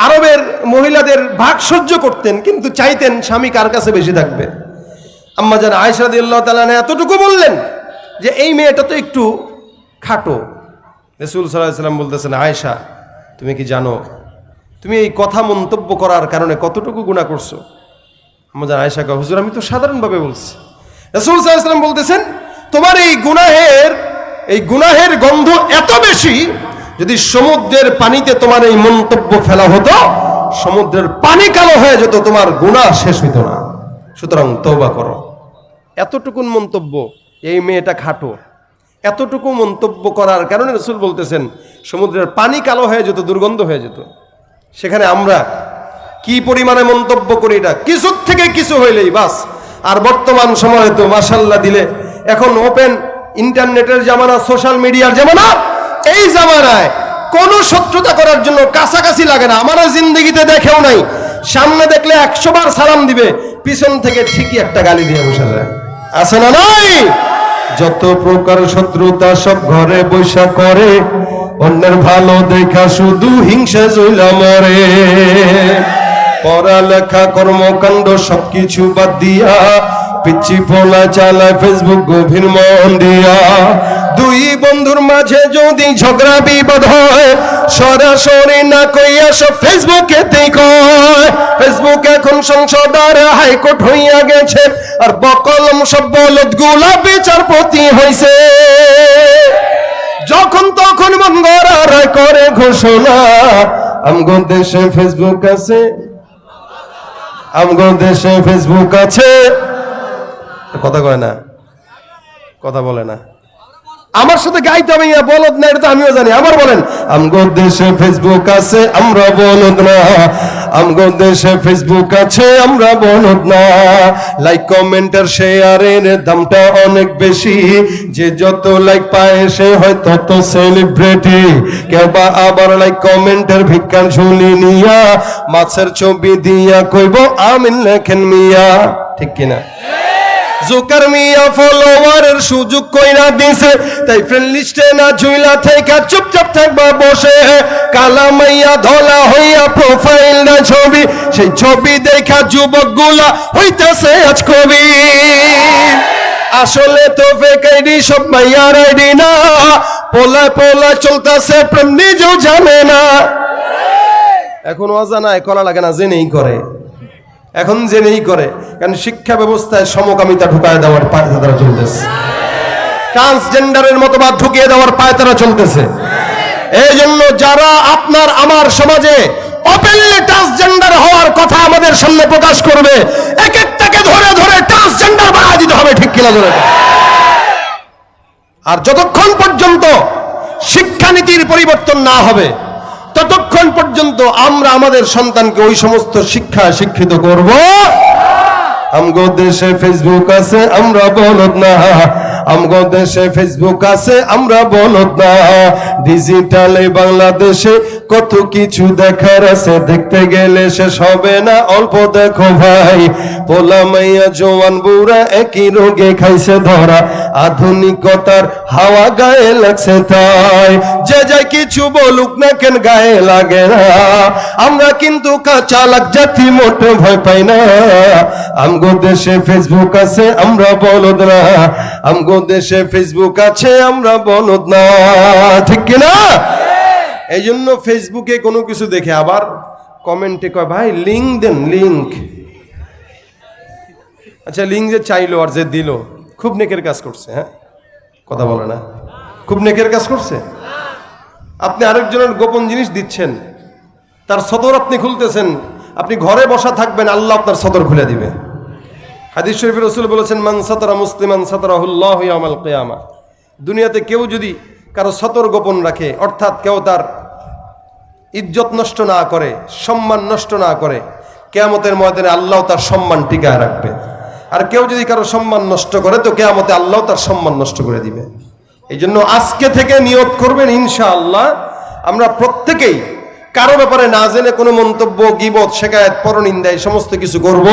আরবের মহিলাদের ভাগ সহ্য করতেন, কিন্তু চাইতেন স্বামী কার কাছে বেশি থাকবে। আম্মা জান আয়েশা রাদিয়াল্লাহু তাআলা এতটুকু বললেন যে এই মেয়েটা তো একটু খাটো। রাসূল সাল্লাল্লাহু আলাইহি ওয়াসাল্লাম বলতেছেন, আয়েশা তুমি কি জানো তুমি এই কথা মন্তব্য করার কারণে কতটুকু গুনাহ করছো? আম্মা জান আয়েশা কয়, হুজুর আমি তো সাধারণভাবে বলছি। রাসূল সাল্লাল্লাহু আলাইহি ওয়াসাল্লাম বলতেছেন, তোমার এই গুনাহের গন্ধ এত বেশি, যদি সমুদ্রের পানিতে তোমার এই মন্তব্য ফেলা হতো সমুদ্রের পানি কালো হয়ে যেত, তোমার গুনাহ শেষ হইত না। সুতরাং তওবা করো। এতটুকুন মন্তব্য, এই মেয়েটা খাটো, এতটুকু মন্তব্য করার কারণে রাসূল বলতেছেন সমুদ্রের পানি কালো হয়ে যেত, দুর্গন্ধ হয়ে যেত। সেখানে আমরা কি পরিমাণে মন্তব্য করি, এটা কিছু থেকে কিছু হইলেই বাস। আর বর্তমান সময়ে তো মাশাআল্লাহ দিলে এখন ওপেন ইন্টারনেটের জামানা, সোশ্যাল মিডিয়ার জামানা। এই জামানায় কোনো শত্রুতা করার জন্য কাছাকাছি লাগে না। আমার জিন্দেগিতে দেখেও নাই, সামনে দেখলে 100 বার সালাম দিবে, পিছন থেকে ঠিকই একটা গালি দিয়ে বসে যায়। আছে না নাই? যত প্রকার শত্রুতা সব ঘরে বৈশা করে, অন্যের ভালো দেখা শুধু হিংসা জইলা মরে। পড়ালেখা কর্মকাণ্ড সবকিছু বাদ দিয়া পিচ্ছি পোলা চালায় ফেসবুক গভীর মন দিয়া। দুই বন্ধুর মাঝে যদি ঝগড়া বিবাদ হয় সরাসরি না কইয়া সব ফেসবুকেতেই কয়। ফেসবুক এখন সংসদ আর হাইকোর্ট হইয়া গেছে, আর বকলম সব বলদগুলা বিচারপতি হইছে। যখন তখন মন গড়া রায় করে ঘোষণা, আমগো দেশে ফেসবুক আছে, আমগো দেশে ফেসবুক আছে। কথা কয় না, কথা বলে না। আমার সাথে গাইতে হবে, বলদ না, এটা তো আমিও জানি। আবার বলেন, আমগো দেশে ফেসবুক আছে, আমরা বলদ না। আমগো দেশে ফেসবুক আছে, আমরা বলদ না। লাইক কমেন্টের শেয়ারের দামটা অনেক বেশি, যে যত লাইক পায় সে হয় তত সেলিব্রিটি। কেউ বা আবার লাইক কমেন্টের ভিক্ষার ঝুলি নিয়া মাছের ছবি দিয়া কইব আমিন লেখেন মিয়া। ঠিক কিনা? জোকার মিয়া ফলোয়ারের সুযোগ কইরা দিছে, তাই ফ্রেন্ড লিস্টে না ঝুইলা থেকে চুপচাপ থাকবা বসে। কালা মাইয়া ধলা হইয়া প্রোফাইল না ছবি, সেই ছবি দেখা যুবক গুলা হইতেছে আজ কবি। আসলে তো ফেক আইডি, সব মাইয়ার আইডি না। পোলায় পোলায় চলতেছে প্রেম, নিজেও জানে না। এখন অজানায় করা লাগে না, জেনেই করে। এখন জেনেই করে, কারণ শিক্ষা ব্যবস্থায় সমকামিতা ঢুকায় দেওয়ার পায়তারা চলতেছে, ট্রান্সজেন্ডারের মতবাদ ঢুকিয়ে দেওয়ার পায়তারা চলতেছে। এই জন্য যারা আপনার আমার সমাজে ওপেনলি ট্রান্সজেন্ডার হওয়ার কথা আমাদের সামনে প্রকাশ করবে, এক একটাকে ধরে ধরে ট্রান্সজেন্ডার বানিয়ে দিতে হবে। ঠিক কিনা? ধরে। আর যতক্ষণ পর্যন্ত শিক্ষানীতির পরিবর্তন না হবে, ততক্ষণ পর্যন্ত আমরা আমাদের সন্তানকে ওই সমস্ত শিক্ষা শিক্ষিত করব। আমগো দেশে ফেসবুক আছে, আমরা বলদ না। আমগো দেশে ফেসবুক আছে, আমরা বলদ না। ডিজিটালে বাংলাদেশে কত কিছু দেখার আছে, দেখতে গেলে শেষ হবে না। অল্প দেখো ভাই, পোলা মাইয়া জওয়ান বুড়া একই রোগে খাইছে ধরা। আধুনিকতার হাওয়া গায়ে লাগছে, তাই যে যাই কিছু বলুক না কেন গায়ে লাগে না। আমরা কিন্তু চালাক জাতি, মোটে ভয় পাই না। আমগো দেশে ফেসবুক আছে, আমরা বলদ না। আমগো দেশে ফেসবুক আছে, আমরা বলদ না। ঠিক কিনা? এই জন্য ফেসবুকে কোনো কিছু দেখে আবার কমেন্টে কয়, ভাই লিঙ্ক দেন, লিঙ্ক। আচ্ছা, লিঙ্ক যে চাইলো আর যে দিল, খুব নেকের কাজ করছে। হ্যাঁ, কথা বলে না, খুব নেকের কাজ করছে। আপনি আরেকজনের গোপন জিনিস দিচ্ছেন, তার সদর আপনি খুলতেছেন। আপনি ঘরে বসা থাকবেন, আল্লাহ আপনার সদর খুলে দিবে। হাদিস শরীফে রাসূল বলেছেন, মান সাতারা মুসলিমান সাতারাহুল্লাহু ইয়াওমাল কিয়ামা। দুনিয়াতে কেউ যদি কারো সতর গোপন রাখে, অর্থাৎ কেউ তার ইজ্জত নষ্ট না করে, সম্মান নষ্ট না করে, কিয়ামতের ময়দানে আল্লাহ তার সম্মান টিকায় রাখবে। আর কেউ যদি কারো সম্মান নষ্ট করে, তো কিয়ামতে আল্লাহ তার সম্মান নষ্ট করে দিবে। এই জন্য আজকে থেকে নিয়ত করবেন, ইনশাআল্লাহ আমরা প্রত্যেকেই কারো ব্যাপারে না জেনে কোনো মন্তব্য, গীবত, শিকায়েত, পরনিন্দা এই সমস্ত কিছু করব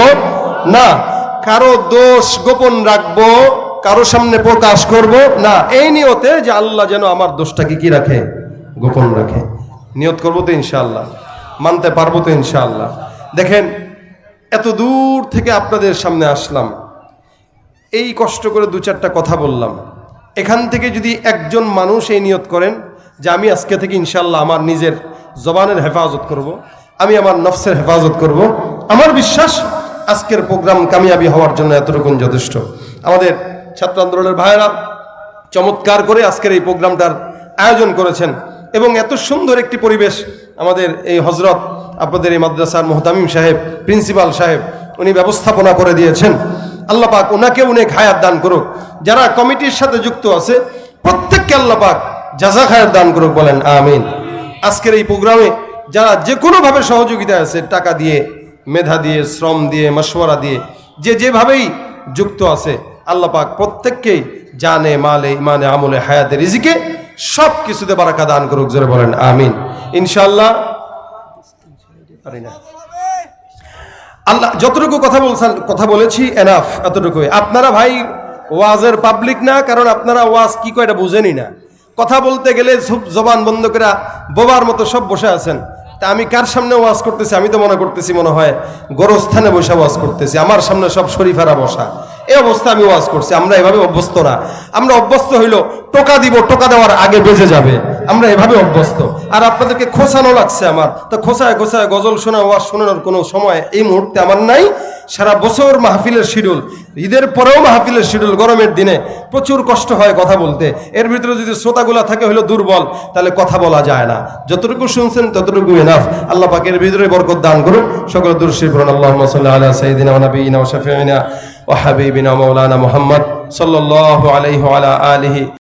না। কারো দোষ গোপন রাখবো, কারো সামনে প্রকাশ করব না, এই নিয়তে যে আল্লাহ যেন আমার দোষটাকে কি রাখে, গোপন রাখে। নিয়ত করবো তো ইনশাআল্লাহ, মানতে পারবো তো ইনশাআল্লাহ। দেখেন, এত দূর থেকে আপনাদের সামনে আসলাম, এই কষ্ট করে দু চারটা কথা বললাম। এখান থেকে যদি একজন মানুষ এই নিয়ত করেন যে আমি আজকে থেকে ইনশাআল্লাহ আমার নিজের জবানের হেফাজত করব, আমি আমার নফসের হেফাজত করব, আমার বিশ্বাস আজকের প্রোগ্রাম কামিয়াবি হওয়ার জন্য এতটুকু যথেষ্ট। আমাদের ছাত্র আন্দোলনের ভাইয়েরা চমৎকার করে আজকের এই প্রোগ্রামটার আয়োজন করেছেন, এবং এত সুন্দর একটি পরিবেশ আমাদের এই হজরত, আপনাদের এই মাদ্রাসার মুহতামিম সাহেব, প্রিন্সিপাল সাহেব, উনি ব্যবস্থাপনা করে দিয়েছেন। আল্লাহ পাক ওনাকে অনেক হায়াত দান করুক। যারা কমিটির সাথে যুক্ত আছে প্রত্যেককে আল্লাহ পাক জাযা খায়ের দান করুক, বলেন আমিন। আজকের এই প্রোগ্রামে যারা যে কোনোভাবে সহযোগিতা আছে, টাকা দিয়ে, মেধা দিয়ে, শ্রম দিয়ে, মাশওয়ারা দিয়ে, যে যেভাবেই যুক্ত আছে, আল্লাহ পাক প্রত্যেককেই জানে, মালে, ইমানে, আমলে, হায়াতে, রিজিকে সব কিছুতে বারাকা দান করুক, জোরে বলেন আমিন। ইনশাআল্লাহ আল্লাহ যতটুকু কথা বলেছি এনাফ, এতটুকুই। আপনারা ভাই ওয়াজের পাবলিক না, কারণ আপনারা ওয়াজ কি কয় এটা বুঝেনি না। কথা বলতে গেলে জবান বন্ধ করে বোবার মতো সব বসে আছেন। তা আমি কার সামনে ওয়াজ করতেছি? আমি তো মনে করতেছি মনে হয় গোরস্থানে বসে ওয়াজ করতেছি, আমার সামনে সব শরীফেরা বসা। এই অবস্থা আমি ওয়াজ করছি। আমরা এভাবে অভ্যস্ত না। আমরা অভ্যস্ত হইল টোকা দিব, টোকা দেওয়ার আগে বেজে যাবে, আমরা এভাবে অভ্যস্ত। আর আপনাদেরকে খোসানো লাগছে আমার, তো খোসায় খোসায় গজল শোনা, ওয়াজ শোনানোর কোনো সময় এই মুহূর্তে আমার নাই। সারা বছর মাহফিলের শিডিউল, ঈদের পরেও মাহফিলের শিডিউল, গরমের দিনে প্রচুর কষ্ট হয় কথা বলতে। এর ভিতরে যদি শ্রোতাগুলা থাকে হলো দুর্বল, তাহলে কথা বলা যায় না। যতটুকু শুনছেন ততটুকু এনাফ। আল্লাহ পাকের ভিতরে বরকত দান করুন। সকল দুরূদ পড়ুন। আল্লাহুম্মা সাল্লি আলা সাইয়্যিদিনা ওয়া নাবিয়িনা ওয়া শাফিঈনা ওয়া হাবিবিনা মাওলানা মুহাম্মদ সাল্লাল্লাহু আলাইহি ওয়া আলা আলিহি